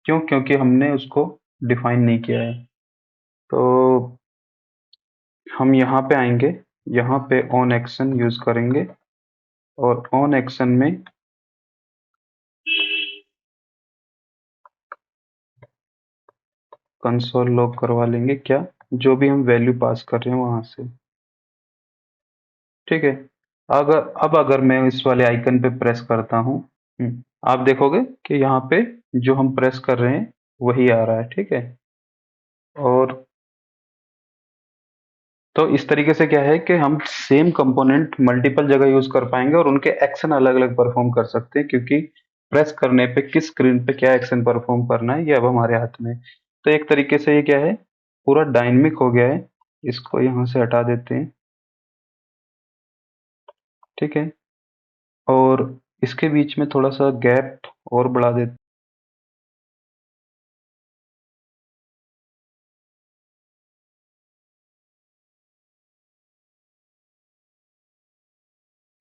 क्यों, क्योंकि हमने उसको डिफाइन नहीं किया है। तो हम यहाँ पे आएंगे, यहाँ पे ऑन एक्शन यूज करेंगे, और ऑन एक्शन में कंसोल लॉग करवा लेंगे, क्या जो भी हम वैल्यू पास कर रहे हैं वहां से, ठीक है। अब अगर मैं इस वाले आइकन पे प्रेस करता हूँ, आप देखोगे कि यहाँ पे जो हम प्रेस कर रहे हैं वही आ रहा है, ठीक है। और तो इस तरीके से क्या है कि हम सेम कंपोनेंट मल्टीपल जगह यूज कर पाएंगे और उनके एक्शन अलग अलग परफॉर्म कर सकते हैं, क्योंकि प्रेस करने पे किस स्क्रीन पे क्या एक्शन परफॉर्म करना है ये अब हमारे हाथ में है। तो एक तरीके से ये क्या है, पूरा डायनेमिक हो गया है। इसको यहाँ से हटा देते हैं, ठीक है। और इसके बीच में थोड़ा सा गैप और बढ़ा देते।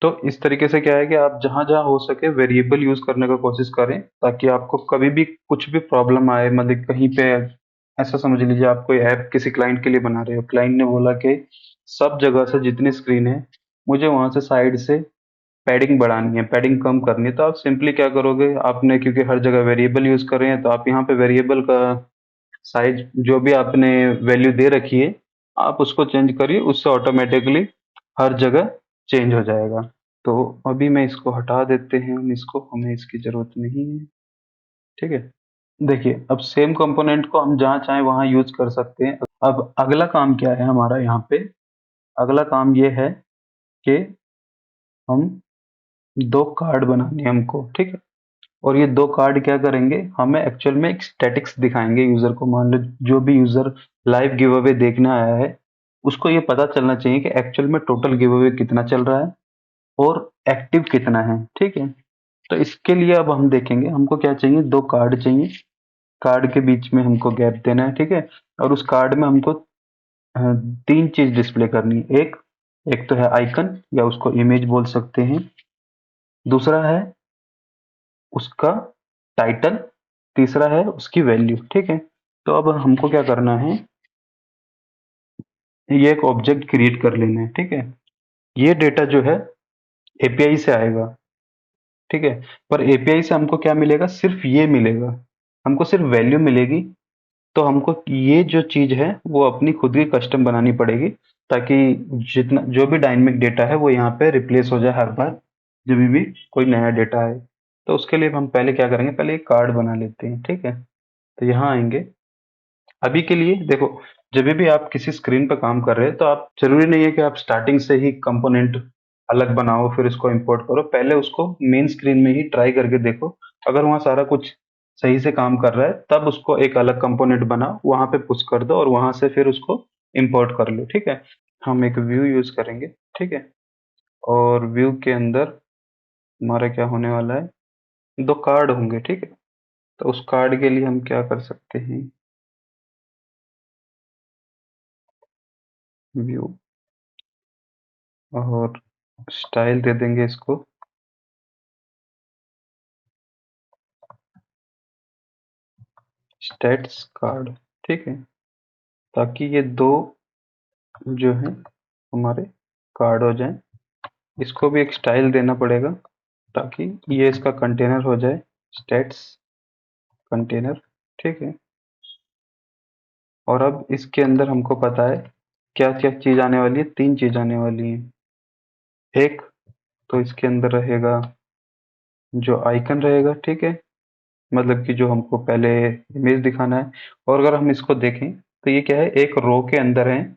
तो इस तरीके से क्या है कि आप जहां जहां हो सके वेरिएबल यूज करने का कोशिश करें, ताकि आपको कभी भी कुछ भी प्रॉब्लम आए, मतलब कहीं पे ऐसा समझ लीजिए आप कोई ऐप किसी क्लाइंट के लिए बना रहे हो, क्लाइंट ने बोला कि सब जगह से जितनी स्क्रीन है मुझे वहां से साइड से पैडिंग बढ़ानी है, पैडिंग कम करनी है। तो आप सिंपली क्या करोगे, आपने क्योंकि हर जगह वेरिएबल यूज कर रहे हैं, तो आप यहाँ पे वेरिएबल का साइज जो भी आपने वैल्यू दे रखी है आप उसको चेंज करिए, उससे ऑटोमेटिकली हर जगह चेंज हो जाएगा। तो अभी मैं इसको हटा देते हैं, हम इसको, हमें इसकी जरूरत नहीं है, ठीक है। देखिए अब सेम कंपोनेंट को हम जहाँ चाहे वहाँ यूज कर सकते हैं। अब अगला काम क्या है हमारा यहाँ पे, अगला काम ये है कि हम दो कार्ड बनाने हैं हमको, ठीक है। और ये दो कार्ड क्या करेंगे, हमें एक्चुअल में एक स्टैटिक्स दिखाएंगे यूजर को। मान लो जो भी यूजर लाइव गिव अवे देखने आया है उसको ये पता चलना चाहिए कि एक्चुअल में टोटल गिव अवे कितना चल रहा है और एक्टिव कितना है, ठीक है। तो इसके लिए अब हम देखेंगे हमको क्या चाहिए, दो कार्ड चाहिए। कार्ड के बीच में हमको गैप देना है, ठीक है। और उस कार्ड में हमको तीन चीज डिस्प्ले करनी है। एक एक तो है आइकन, या उसको इमेज बोल सकते हैं। दूसरा है उसका टाइटल। तीसरा है उसकी वैल्यू, ठीक है। तो अब हमको क्या करना है, ये एक ऑब्जेक्ट क्रिएट कर लेना है, ठीक है। ये डेटा जो है एपीआई से आएगा, ठीक है। पर एपीआई से हमको क्या मिलेगा, सिर्फ ये मिलेगा, हमको सिर्फ वैल्यू मिलेगी। तो हमको ये जो चीज है वो अपनी खुद की कस्टम बनानी पड़ेगी, ताकि जितना जो भी डायनेमिक डेटा है वो यहाँ पे रिप्लेस हो जाए हर बार जब भी कोई नया डेटा आए। तो उसके लिए हम पहले क्या करेंगे, पहले एक कार्ड बना लेते हैं, ठीक है। तो यहाँ आएंगे। अभी के लिए देखो, जब भी आप किसी स्क्रीन पर काम कर रहे हैं तो आप, जरूरी नहीं है कि आप स्टार्टिंग से ही कंपोनेंट अलग बनाओ फिर इसको इंपोर्ट करो। पहले उसको मेन स्क्रीन में ही ट्राई करके देखो, अगर वहाँ सारा कुछ सही से काम कर रहा है तब उसको एक अलग कंपोनेंट बनाओ, वहां पे पुश कर दो और वहां से फिर उसको इंपोर्ट कर लो, ठीक है। हम एक व्यू यूज करेंगे, ठीक है। और व्यू के अंदर हमारा क्या होने वाला है, दो कार्ड होंगे, ठीक है। तो उस कार्ड के लिए हम क्या कर सकते हैं, व्यू, और स्टाइल दे देंगे इसको स्टेट्स कार्ड, ठीक है। ताकि ये दो जो है हमारे कार्ड हो जाए। इसको भी एक स्टाइल देना पड़ेगा ताकि ये इसका कंटेनर हो जाए, स्टेट्स कंटेनर, ठीक है। और अब इसके अंदर हमको पता है क्या क्या चीज आने वाली है, तीन चीज आने वाली है। एक तो इसके अंदर रहेगा जो आइकन रहेगा, ठीक है, मतलब कि जो हमको पहले इमेज दिखाना है। और अगर हम इसको देखें तो ये क्या है, एक रो के अंदर है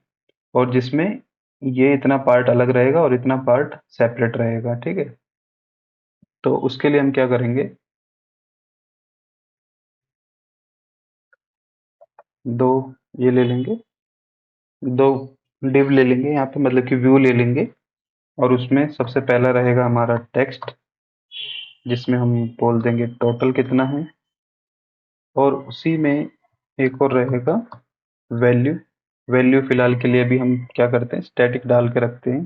और जिसमें ये इतना पार्ट अलग रहेगा और इतना पार्ट सेपरेट रहेगा, ठीक है। तो उसके लिए हम क्या करेंगे, दो ये ले लेंगे, दो डिव ले लेंगे यहाँ पे, मतलब कि व्यू ले लेंगे। और उसमें सबसे पहला रहेगा हमारा टेक्स्ट, जिसमें हम बोल देंगे टोटल कितना है। और उसी में एक और रहेगा वैल्यू। वैल्यू फिलहाल के लिए भी हम क्या करते हैं, स्टैटिक डाल के रखते हैं।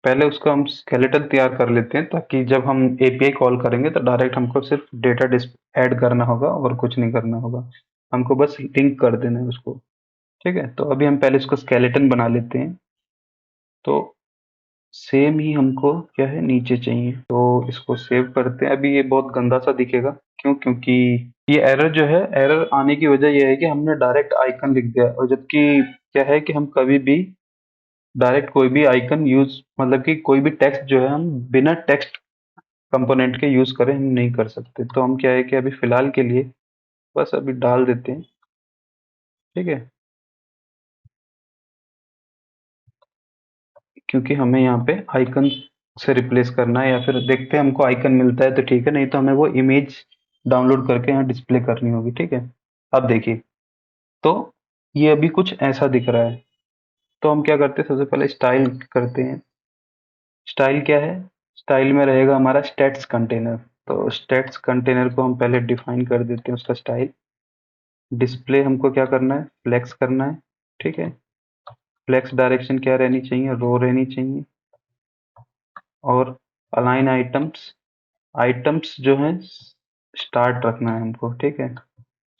पहले उसका हम स्केलेटन तैयार कर लेते हैं, ताकि जब हम एपीआई कॉल करेंगे तो डायरेक्ट हमको सिर्फ डेटा ऐड करना होगा और कुछ नहीं करना होगा, हमको बस लिंक कर देना है उसको, ठीक है। तो अभी हम पहले इसको स्केलेटन बना लेते हैं। तो सेम ही हमको क्या है, नीचे चाहिए। तो इसको सेव करते हैं। अभी ये बहुत गंदा सा दिखेगा, क्यों, क्योंकि ये एरर जो है, एरर आने की वजह ये है कि हमने डायरेक्ट आइकन लिख दिया, और जबकि क्या है कि हम कभी भी डायरेक्ट कोई भी आइकन यूज, मतलब कि कोई भी टेक्स्ट जो है हम बिना टेक्स्ट कंपोनेंट के यूज करें हम नहीं कर सकते। तो हम क्या है कि अभी फिलहाल के लिए बस अभी डाल देते हैं, ठीक है, क्योंकि हमें यहाँ पे आइकन से रिप्लेस करना है, या फिर देखते हैं हमको आइकन मिलता है तो ठीक है, नहीं तो हमें वो इमेज डाउनलोड करके यहाँ डिस्प्ले करनी होगी, ठीक है। अब देखिए, तो ये अभी कुछ ऐसा दिख रहा है। तो हम क्या करते हैं, सबसे पहले स्टाइल करते हैं। स्टाइल क्या है? स्टाइल में रहेगा हमारा स्टेट्स कंटेनर। तो स्टेट्स कंटेनर को हम पहले डिफाइन कर देते हैं, उसका स्टाइल। डिस्प्ले हमको क्या करना है, फ्लेक्स करना है, ठीक है। फ्लेक्स डायरेक्शन क्या रहनी चाहिए, रो रहनी चाहिए। और अलाइन आइटम्स, आइटम्स जो है स्टार्ट रखना है हमको, ठीक है।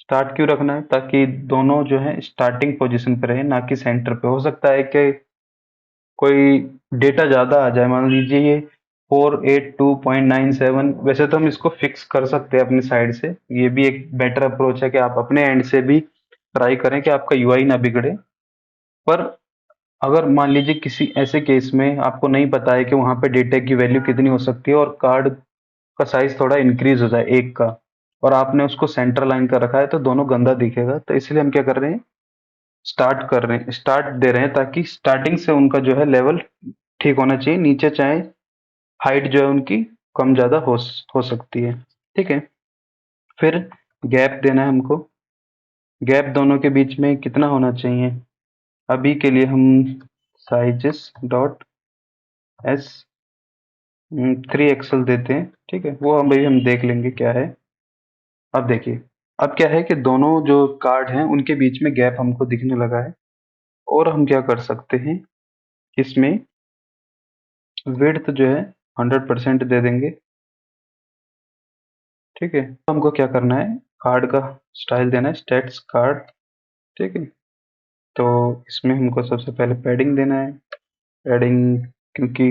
स्टार्ट क्यों रखना है? ताकि दोनों जो है स्टार्टिंग पोजीशन पे रहे, ना कि सेंटर पे। हो सकता है कि कोई डेटा ज़्यादा आ जाए, मान लीजिए ये 482.97, वैसे तो हम इसको फिक्स कर सकते हैं अपनी साइड से। ये भी एक बेटर अप्रोच है कि आप अपने एंड से भी ट्राई करें कि आपका यूआई ना बिगड़े। पर अगर मान लीजिए किसी ऐसे केस में आपको नहीं पता है कि वहाँ पे डेटा की वैल्यू कितनी हो सकती है, और कार्ड का साइज थोड़ा इंक्रीज हो जाए एक का, और आपने उसको सेंटर लाइन का रखा है, तो दोनों गंदा दिखेगा। तो इसलिए हम क्या कर रहे हैं, स्टार्ट कर रहे हैं, स्टार्ट दे रहे हैं, ताकि स्टार्टिंग से उनका जो है लेवल ठीक होना चाहिए। नीचे चाहे हाइट जो है उनकी कम ज़्यादा हो सकती है, ठीक है। फिर गैप देना है हमको। गैप दोनों के बीच में कितना होना चाहिए? अभी के लिए हम साइजेस डॉट एस 3 एक्सएल देते हैं, ठीक है। वो हम भाई हम देख लेंगे क्या है। अब देखिए, अब क्या है कि दोनों जो कार्ड हैं उनके बीच में गैप हमको दिखने लगा है। और हम क्या कर सकते हैं, इसमें विड्थ जो है 100% दे देंगे, ठीक है। तो हमको क्या करना है, कार्ड का स्टाइल देना है स्टेट्स कार्ड, ठीक है। तो इसमें हमको सबसे पहले पैडिंग देना है। पैडिंग, क्योंकि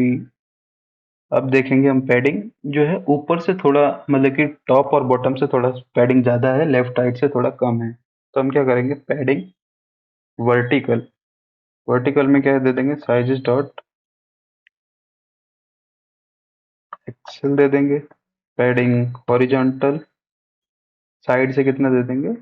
अब देखेंगे हम पैडिंग जो है ऊपर से थोड़ा, मतलब कि टॉप और बॉटम से थोड़ा पैडिंग ज़्यादा है, लेफ्ट राइट से थोड़ा कम है। तो हम क्या करेंगे, पैडिंग वर्टिकल, वर्टिकल में क्या दे देंगे, साइजेस डॉट एक्सेल दे देंगे। पैडिंग हॉरिजॉन्टल, साइड से कितना दे देंगे,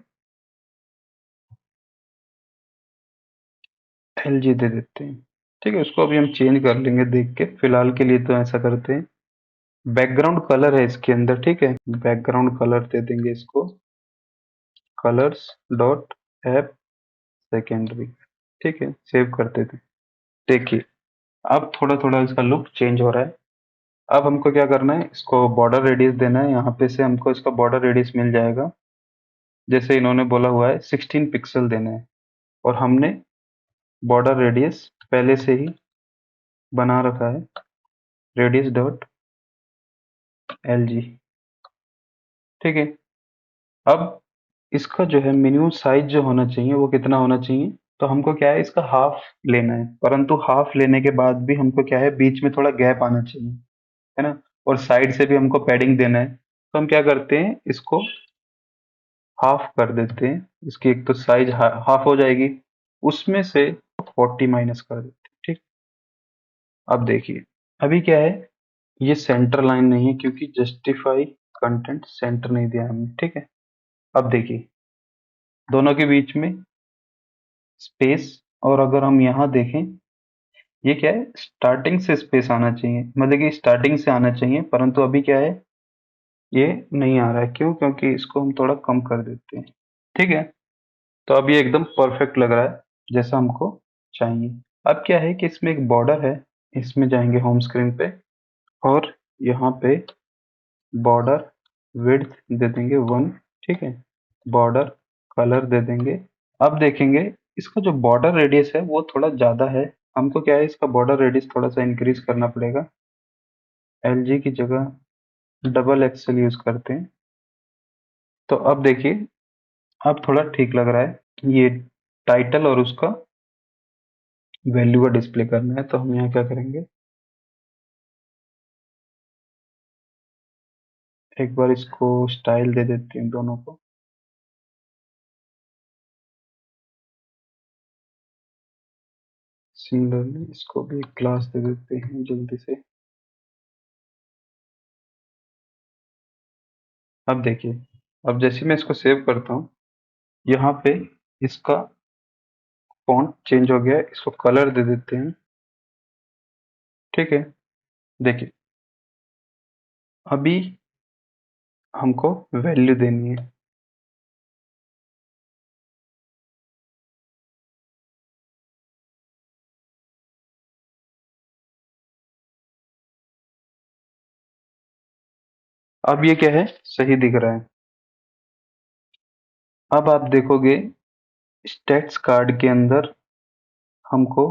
एल जी दे देते हैं, ठीक है। उसको अभी हम चेंज कर लेंगे देख के, फिलहाल के लिए तो ऐसा करते हैं। बैकग्राउंड कलर है इसके अंदर, ठीक है। बैकग्राउंड कलर दे देंगे इसको, कलर्स डॉट एप सेकेंडरी, ठीक है। सेव करते थे। देखिए, अब थोड़ा थोड़ा इसका लुक चेंज हो रहा है। अब हमको क्या करना है, इसको बॉर्डर रेडियस देना है। यहाँ पे से हमको इसका बॉर्डर रेडियस मिल जाएगा, जैसे इन्होंने बोला हुआ है 16 पिक्सल देना है। और हमने बॉर्डर रेडियस पहले से ही बना रखा है, रेडियस डॉट एल जी, ठीक है। अब इसका जो है मिनिमम साइज जो होना चाहिए वो कितना होना चाहिए, तो हमको क्या है, इसका हाफ लेना है। परंतु हाफ लेने के बाद भी हमको क्या है, बीच में थोड़ा गैप आना चाहिए, है ना। और साइड से भी हमको पैडिंग देना है। तो हम क्या करते हैं, इसको हाफ कर देते हैं। इसकी एक तो साइज हाफ हो जाएगी, उसमें से 40 माइनस कर देते हैं, ठीक। अब देखिए, अभी क्या है, ये सेंटर लाइन नहीं है, क्योंकि जस्टिफाई कंटेंट सेंटर नहीं दिया हमने, ठीक है। अब देखिए, दोनों के बीच में स्पेस, और अगर हम यहाँ देखें, ये क्या है, स्टार्टिंग से स्पेस आना चाहिए, मतलब कि स्टार्टिंग से आना चाहिए। परंतु अभी क्या है, ये नहीं आ रहा है। क्यों? क्योंकि इसको हम थोड़ा कम कर देते हैं, ठीक है। तो अब ये एकदम परफेक्ट लग रहा है, जैसा हमको चाहिए। अब क्या है कि इसमें एक बॉर्डर है, इसमें जाएंगे होम स्क्रीन पे, और यहाँ पे बॉर्डर विड्थ दे देंगे 1, ठीक है। बॉर्डर कलर दे देंगे। अब देखेंगे, इसका जो बॉर्डर रेडियस है वो थोड़ा ज़्यादा है। हमको क्या है, इसका बॉर्डर रेडियस थोड़ा सा इंक्रीज करना पड़ेगा। एल जी की जगह डबल एक्सएल यूज करते हैं। तो अब देखिए, अब थोड़ा ठीक लग रहा है। ये टाइटल और उसका वैल्यू का डिस्प्ले करना है, तो हम यहाँ क्या करेंगे, एक बार इसको स्टाइल दे देते हैं दोनों को। सिमिलरली इसको भी एक क्लास दे देते हैं जल्दी से। अब देखिए, अब जैसे मैं इसको सेव करता हूँ, यहाँ पे इसका फॉन्ट चेंज हो गया है, इसको कलर दे देते हैं। ठीक है, देखिए अभी हमको वैल्यू देनी है। अब ये क्या है, सही दिख रहा है। अब आप देखोगे स्टेट्स कार्ड के अंदर हमको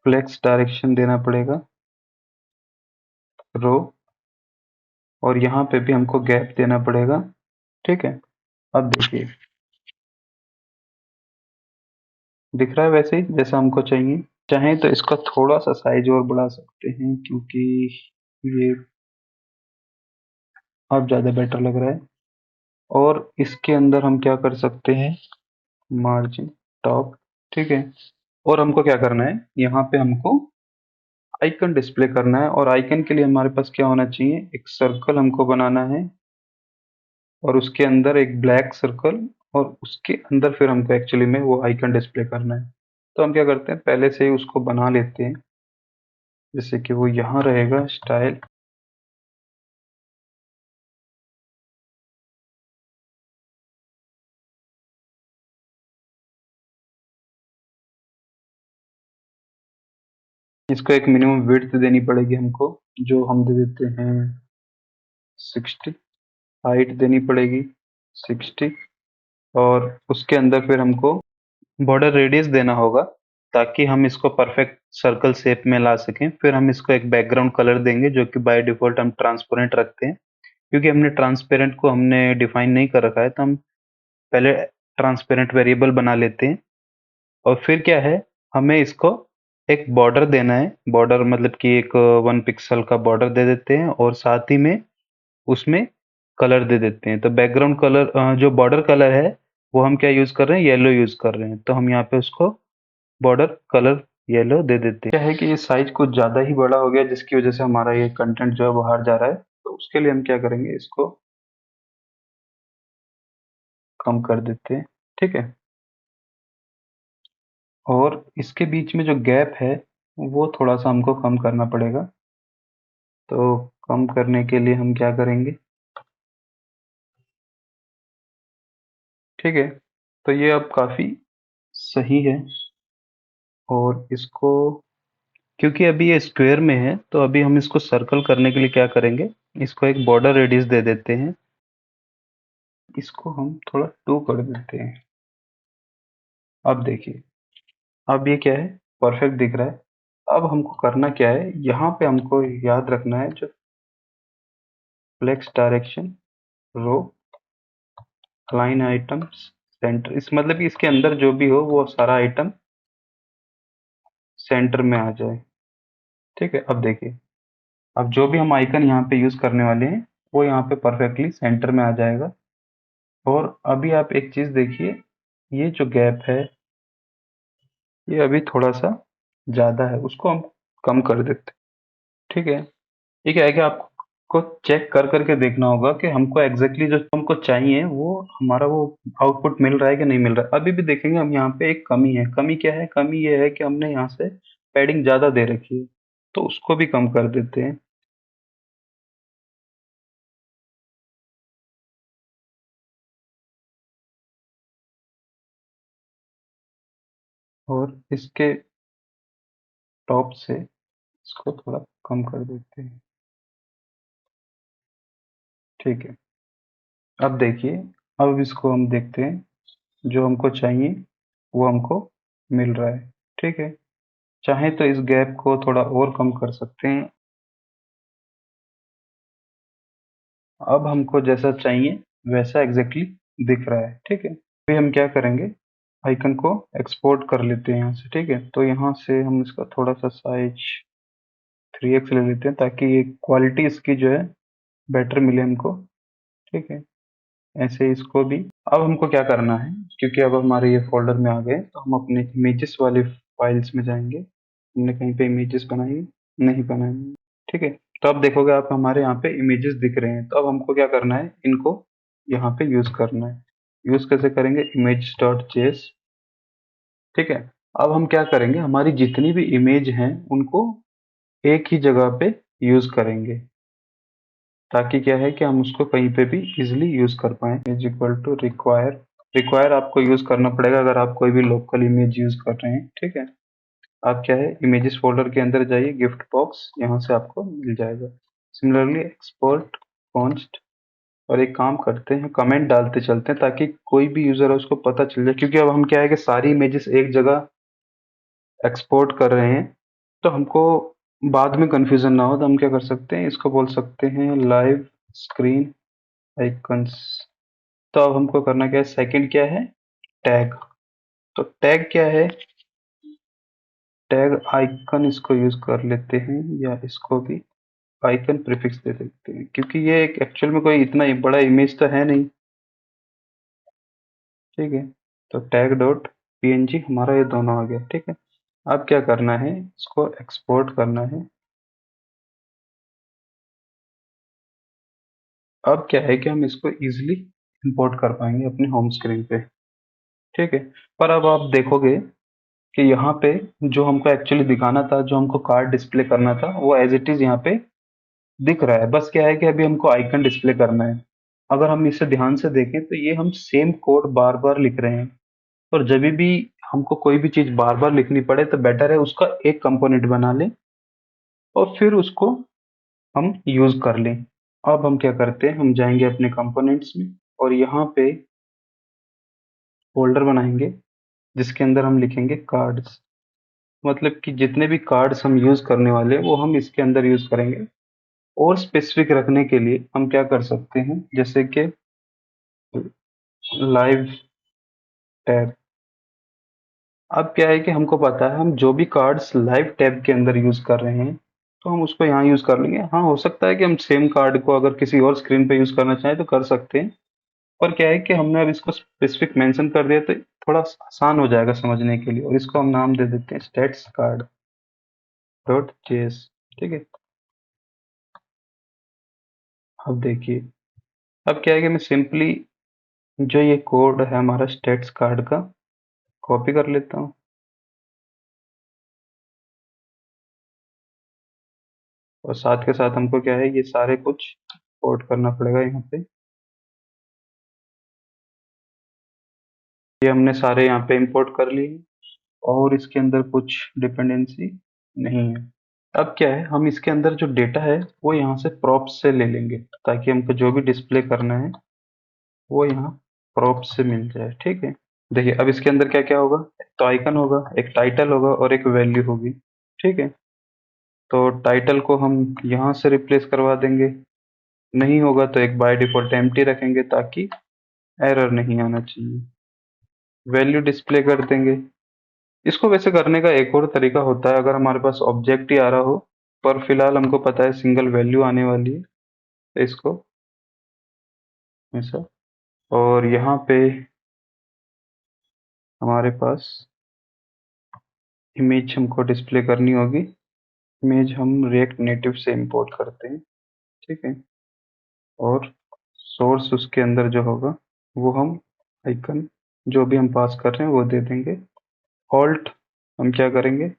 फ्लेक्स डायरेक्शन देना पड़ेगा, रो, और यहाँ पे भी हमको गैप देना पड़ेगा। ठीक है, अब देखिए दिख रहा है वैसे ही जैसा हमको चाहिए। चाहे तो इसका थोड़ा सा साइज और बढ़ा सकते हैं, क्योंकि ये अब ज़्यादा बेटर लग रहा है। और इसके अंदर हम क्या कर सकते हैं, मार्जिन टॉप। ठीक है, और हमको क्या करना है, यहाँ पे हमको आइकन डिस्प्ले करना है, और आइकन के लिए हमारे पास क्या होना चाहिए, एक सर्कल हमको बनाना है, और उसके अंदर एक ब्लैक सर्कल, और उसके अंदर फिर हमको एक्चुअली में वो आइकन डिस्प्ले करना है। तो हम क्या करते हैं, पहले से ही उसको बना लेते हैं, जैसे कि वो यहाँ रहेगा स्टाइल। इसको एक मिनिमम विड्थ देनी पड़ेगी हमको, जो हम दे देते हैं 60। हाइट देनी पड़ेगी 60, और उसके अंदर फिर हमको बॉर्डर रेडियस देना होगा, ताकि हम इसको परफेक्ट सर्कल शेप में ला सकें। फिर हम इसको एक बैकग्राउंड कलर देंगे, जो कि बाय डिफॉल्ट हम ट्रांसपेरेंट रखते हैं, क्योंकि हमने ट्रांसपेरेंट को हमने डिफाइन नहीं कर रखा है, तो हम पहले ट्रांसपेरेंट वेरिएबल बना लेते हैं। और फिर क्या है, हमें इसको एक बॉर्डर देना है, बॉर्डर मतलब कि एक 1 पिक्सल का बॉर्डर दे देते हैं, और साथ ही में उसमें कलर दे देते हैं। तो बैकग्राउंड कलर, जो बॉर्डर कलर है, वो हम क्या यूज कर रहे हैं, येलो यूज कर रहे हैं, तो हम यहाँ पे उसको बॉर्डर कलर येलो दे देते हैं। क्या है कि ये साइज कुछ ज़्यादा ही बड़ा हो गया, जिसकी वजह से हमारा ये कंटेंट जो है बाहर जा रहा है, तो उसके लिए हम क्या करेंगे, इसको कम कर देते हैं। ठीक है, और इसके बीच में जो गैप है, वो थोड़ा सा हमको कम करना पड़ेगा। तो कम करने के लिए हम क्या करेंगे, ठीक है, तो ये अब काफ़ी सही है। और इसको, क्योंकि अभी ये स्क्वायर में है, तो अभी हम इसको सर्कल करने के लिए क्या करेंगे, इसको एक बॉर्डर रेडियस दे देते हैं। इसको हम थोड़ा 2 कर देते हैं। अब देखिए, अब ये क्या है, परफेक्ट दिख रहा है। अब हमको करना क्या है, यहाँ पे हमको याद रखना है, जो फ्लेक्स डायरेक्शन, रो, अलाइन आइटम्स, सेंटर, इस मतलब कि इसके अंदर जो भी हो वो सारा आइटम सेंटर में आ जाए। ठीक है, अब देखिए, अब जो भी हम आइकन यहाँ पे यूज करने वाले हैं, वो यहाँ पे परफेक्टली सेंटर में आ जाएगा। और अभी आप एक चीज देखिए, ये जो गैप है, ये अभी थोड़ा सा ज्यादा है, उसको हम कम कर देते हैं। ठीक है, ये क्या है कि आपको चेक कर करके देखना होगा कि हमको एग्जैक्टली जो हमको चाहिए, वो हमारा वो आउटपुट मिल रहा है कि नहीं मिल रहा है। अभी भी देखेंगे हम, यहाँ पे एक कमी है। कमी क्या है, कमी ये है कि हमने यहाँ से पैडिंग ज्यादा दे रखी है, तो उसको भी कम कर देते हैं। और इसके टॉप से इसको थोड़ा कम कर देते हैं। ठीक है, अब देखिए, अब इसको हम देखते हैं, जो हमको चाहिए वो हमको मिल रहा है। ठीक है, चाहे तो इस गैप को थोड़ा और कम कर सकते हैं। अब हमको जैसा चाहिए वैसा एग्जैक्टली दिख रहा है। ठीक है, अभी हम क्या करेंगे, आइकन को एक्सपोर्ट कर लेते हैं यहाँ से। ठीक है, तो यहाँ से हम इसका थोड़ा सा साइज 3x ले लेते हैं, ताकि ये क्वालिटी इसकी जो है बेटर मिले हमको। ठीक है, ऐसे ही इसको भी। अब हमको क्या करना है, क्योंकि अब हमारे ये फोल्डर में आ गए, तो हम अपने इमेजेस वाले फाइल्स में जाएंगे, हमने कहीं पे इमेजेस बनाई है? नहीं बनाई है। ठीक है, तो अब देखोगे आप हमारे यहाँ पे इमेजेस दिख रहे हैं। तो अब हमको क्या करना है, इनको यहाँ पे यूज करना है। यूज कैसे करेंगे, इमेज डॉट जेएस। ठीक है, अब हम क्या करेंगे, हमारी जितनी भी इमेज हैं उनको एक ही जगह पे यूज करेंगे, ताकि क्या है कि हम उसको कहीं पे भी इजिली यूज कर पाए। Is equal to require. Require आपको यूज करना पड़ेगा अगर आप कोई भी लोकल इमेज यूज कर रहे हैं। ठीक है, आप क्या है, इमेजेस फोल्डर के अंदर जाइए, गिफ्ट बॉक्स, यहाँ से आपको मिल जाएगा। सिमिलरली एक्सपोर्ट कॉन्स्ट, और एक काम करते हैं, कमेंट डालते चलते हैं ताकि कोई भी यूजर है उसको पता चल जाए, क्योंकि अब हम क्या है कि सारी इमेजेस एक जगह एक्सपोर्ट कर रहे हैं, तो हमको बाद में कंफ्यूजन ना हो। तो हम क्या कर सकते हैं, इसको बोल सकते हैं लाइव स्क्रीन आइकन्स। तो अब हमको करना क्या है, सेकंड क्या है, टैग। तो टैग क्या है, टैग आइकन, इसको यूज कर लेते हैं, या इसको भी आइकन प्रीफिक्स दे देते हैं, क्योंकि ये एक एक्चुअल में कोई इतना बड़ा इमेज तो है नहीं। ठीक है, तो टैग डॉट पीएनजी हमारा ये दोनों आ गया। ठीक है, अब क्या करना है, इसको एक्सपोर्ट करना है। अब क्या है कि हम इसको इजीली इंपोर्ट कर पाएंगे अपने होम स्क्रीन पे। ठीक है, पर अब आप देखोगे कि यहाँ पे जो हमको एक्चुअली दिखाना था, जो हमको कार्ड डिस्प्ले करना था, वो एज इट इज यहाँ पे दिख रहा है। बस क्या है कि अभी हमको आइकन डिस्प्ले करना है। अगर हम इसे ध्यान से देखें तो ये हम सेम कोड बार बार लिख रहे हैं, और जब भी हमको कोई भी चीज बार बार लिखनी पड़े तो बेटर है उसका एक कंपोनेंट बना लें और फिर उसको हम यूज कर लें। अब हम क्या करते हैं, हम जाएंगे अपने कंपोनेंट्स में और यहाँ पे फोल्डर बनाएंगे जिसके अंदर हम लिखेंगे कार्ड्स। मतलब कि जितने भी कार्ड्स हम यूज करने वाले हैं वो हम इसके अंदर यूज करेंगे। और स्पेसिफिक रखने के लिए हम क्या कर सकते हैं, जैसे कि लाइव टैब। अब क्या है कि हमको पता है हम जो भी कार्ड्स लाइव टैब के अंदर यूज कर रहे हैं तो हम उसको यहाँ यूज कर लेंगे। हाँ, हो सकता है कि हम सेम कार्ड को अगर किसी और स्क्रीन पे यूज करना चाहें तो कर सकते हैं, पर क्या है कि हमने अब इसको स्पेसिफिक मेंशन कर दिया तो थोड़ा आसान हो जाएगा समझने के लिए, और इसको हम नाम दे देते हैं स्टेट्स कार्ड डॉट जेएस। ठीक है, अब देखिए, अब क्या है कि मैं सिंपली जो ये कोड है हमारा स्टेट्स कार्ड का कॉपी कर लेता हूँ, और साथ के साथ हमको क्या है, ये सारे कुछ कोड करना पड़ेगा यहाँ पे। ये हमने सारे यहाँ पे इंपोर्ट कर लिए और इसके अंदर कुछ डिपेंडेंसी नहीं है। अब क्या है, हम इसके अंदर जो डेटा है वो यहाँ से प्रॉप्स से ले लेंगे, ताकि हमको जो भी डिस्प्ले करना है वो यहाँ प्रॉप्स से मिल जाए। ठीक है, देखिए अब इसके अंदर क्या क्या होगा, एक तो आइकन होगा, एक टाइटल होगा और एक वैल्यू होगी। ठीक है, तो टाइटल को हम यहाँ से रिप्लेस करवा देंगे, नहीं होगा तो एक बाय डिफॉल्ट एम्प्टी रखेंगे ताकि एरर नहीं आना चाहिए। वैल्यू डिस्प्ले कर देंगे। इसको वैसे करने का एक और तरीका होता है, अगर हमारे पास ऑब्जेक्ट ही आ रहा हो, पर फिलहाल हमको पता है सिंगल वैल्यू आने वाली है, तो इसको ऐसा, और यहाँ पे हमारे पास इमेज हमको डिस्प्ले करनी होगी। इमेज हम रिएक्ट नेटिव से इंपोर्ट करते हैं। ठीक है, और सोर्स उसके अंदर जो होगा वो हम आइकन जो भी हम पास कर रहे हैं वो दे देंगे। ऑल्ट हम क्या करेंगे,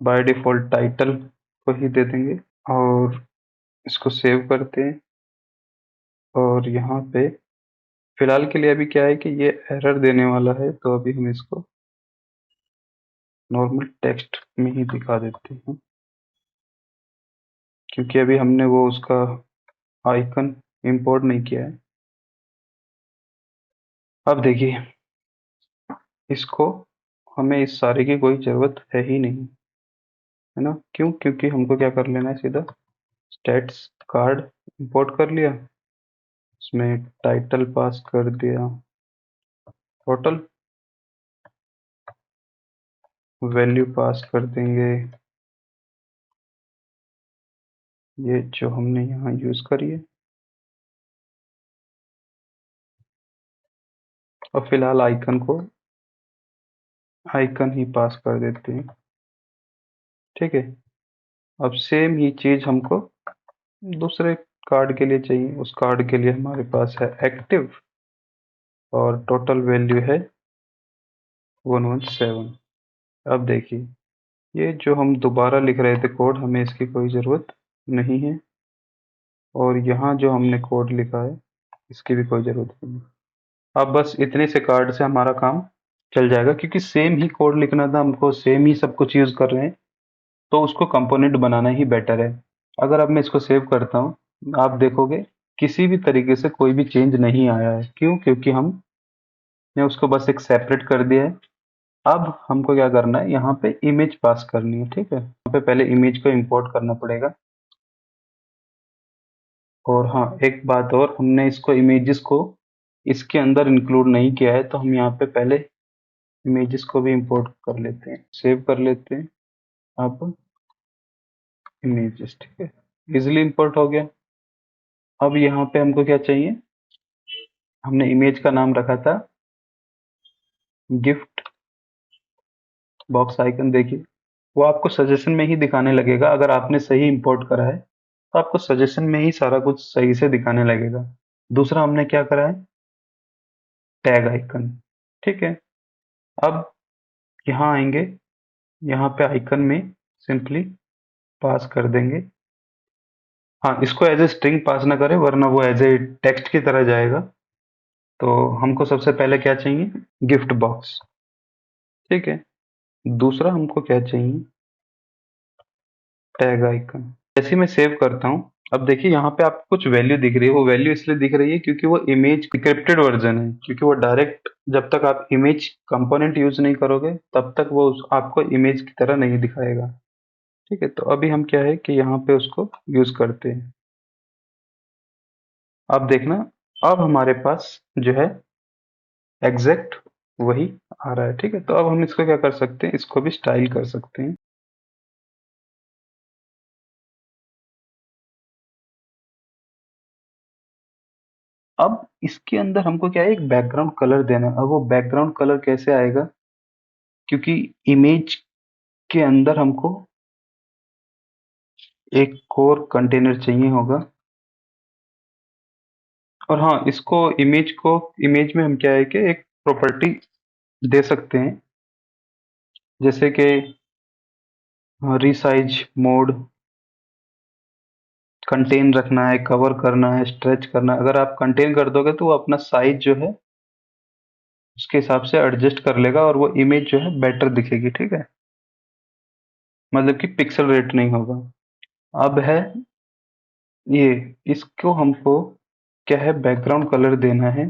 बाय डिफॉल्ट टाइटल को ही दे देंगे, और इसको सेव करते हैं। और यहाँ पे फिलहाल के लिए अभी क्या है कि ये एरर देने वाला है, तो अभी हम इसको नॉर्मल टेक्स्ट में ही दिखा देते हैं, क्योंकि अभी हमने वो उसका आइकन इंपोर्ट नहीं किया है। अब देखिए, इसको हमें इस सारे की कोई ज़रूरत है ही नहीं, है ना। क्यों, क्योंकि हमको क्या कर लेना है, सीधा स्टेट्स कार्ड इंपोर्ट कर लिया, उसमें टाइटल पास कर दिया, टोटल वैल्यू पास कर देंगे, ये जो हमने यहाँ यूज़ करी है, और फिलहाल आइकन ही पास कर देते हैं, ठीक है। अब सेम ही चीज हमको दूसरे कार्ड के लिए चाहिए। उस कार्ड के लिए हमारे पास है एक्टिव और टोटल वैल्यू है 117। अब देखिए, ये जो हम दोबारा लिख रहे थे कोड, हमें इसकी कोई ज़रूरत नहीं है, और यहाँ जो हमने कोड लिखा है इसकी भी कोई ज़रूरत नहीं है। अब बस इतने से कार्ड से हमारा काम चल जाएगा, क्योंकि सेम ही कोड लिखना था हमको, सेम ही सब कुछ यूज़ कर रहे हैं, तो उसको कंपोनेंट बनाना ही बेटर है। अगर अब मैं इसको सेव करता हूँ, आप देखोगे किसी भी तरीके से कोई भी चेंज नहीं आया है। क्यों? क्योंकि हमने उसको बस एक सेपरेट कर दिया है। अब हमको क्या करना है, यहाँ पे इमेज पास करनी है, ठीक है। यहाँ पे पहले इमेज को इंपोर्ट करना पड़ेगा। और हाँ, एक बात और, हमने इसको इमेजेस को इसके अंदर इंक्लूड नहीं किया है, तो हम यहाँ पे पहले इमेजेस को भी इंपोर्ट कर लेते हैं, सेव कर लेते हैं। अब इमेजेस, ठीक है, इजिली इंपोर्ट हो गया। अब यहाँ पे हमको क्या चाहिए, हमने इमेज का नाम रखा था गिफ्ट बॉक्स आइकन। देखिए, वो आपको सजेशन में ही दिखाने लगेगा। अगर आपने सही इंपोर्ट करा है तो आपको सजेशन में ही सारा कुछ सही से दिखाने लगेगा। दूसरा हमने क्या करा है, टैग आइकन, ठीक है। अब यहाँ आएंगे, यहाँ पे आइकन में सिंपली पास कर देंगे। हाँ, इसको एज ए स्ट्रिंग पास ना करें, वरना वो एज ए टेक्स्ट की तरह जाएगा। तो हमको सबसे पहले क्या चाहिए, गिफ्ट बॉक्स, ठीक है। दूसरा हमको क्या चाहिए, टैग आइकन। जैसे ही मैं सेव करता हूँ, अब देखिए यहाँ पे आपको कुछ वैल्यू दिख रही है। वो वैल्यू इसलिए दिख रही है क्योंकि वो इमेज इंक्रिप्टेड वर्जन है, क्योंकि वो डायरेक्ट जब तक आप इमेज कंपोनेंट यूज नहीं करोगे तब तक वो आपको इमेज की तरह नहीं दिखाएगा, ठीक है। तो अभी हम क्या है कि यहाँ पे उसको यूज करते हैं। अब देखना, अब हमारे पास जो है एग्जैक्ट वही आ रहा है, ठीक है। तो अब हम इसको क्या कर सकते हैं, इसको भी स्टाइल कर सकते हैं। अब इसके अंदर हमको क्या है, एक बैकग्राउंड कलर देना है। अब वो बैकग्राउंड कलर कैसे आएगा, क्योंकि इमेज के अंदर हमको एक कोर कंटेनर चाहिए होगा। और हाँ, इसको इमेज में हम क्या है कि एक प्रॉपर्टी दे सकते हैं, जैसे कि रिसाइज मोड, कंटेन रखना है, कवर करना है, स्ट्रेच करना है। अगर आप कंटेन कर दोगे तो वो अपना साइज जो है उसके हिसाब से एडजस्ट कर लेगा, और वो इमेज जो है बेटर दिखेगी, ठीक है। मतलब कि पिक्सल रेट नहीं होगा। अब है ये, इसको हमको क्या है, बैकग्राउंड कलर देना है।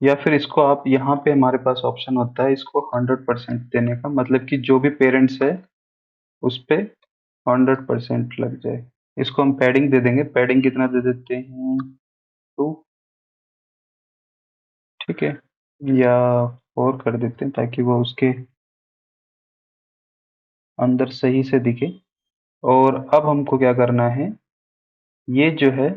या फिर इसको आप, यहाँ पे हमारे पास ऑप्शन होता है इसको 100% देने का, मतलब कि जो भी पेरेंट्स है उस पे 100% लग जाए। इसको हम पैडिंग दे देंगे। पैडिंग कितना दे देते हैं, 2, ठीक है, या 4 कर देते हैं, ताकि वो उसके अंदर सही से दिखे। और अब हमको क्या करना है, ये जो है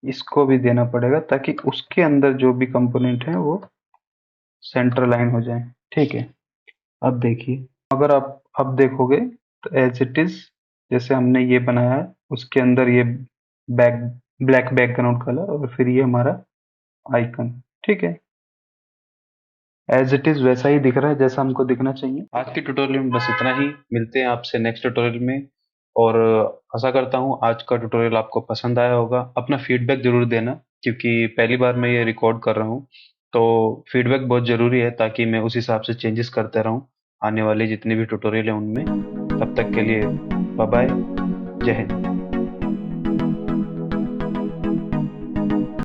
इसको भी देना पड़ेगा, ताकि उसके अंदर जो भी कंपोनेंट है वो सेंटर लाइन हो जाए, ठीक है। अब देखिए, अगर आप अब देखोगे तो एज इट इज जैसे हमने ये बनाया है, उसके अंदर ये बैक ब्लैक बैकग्राउंड कलर, और फिर ये हमारा आइकन, ठीक है। एज इट इज वैसा ही दिख रहा है जैसा हमको दिखना चाहिए। आज के ट्यूटोरियल में बस इतना ही। मिलते हैं आपसे नेक्स्ट ट्यूटोरियल में। और आशा करता हूँ आज का ट्यूटोरियल आपको पसंद आया होगा। अपना फीडबैक जरूर देना, क्योंकि पहली बार मैं ये रिकॉर्ड कर रहा हूँ, तो फीडबैक बहुत ज़रूरी है, ताकि मैं उस हिसाब से चेंजेस करते रहूँ आने वाले जितने भी ट्यूटोरियल हैं उनमें। तब तक के लिए बाय बाय, जय हिंद।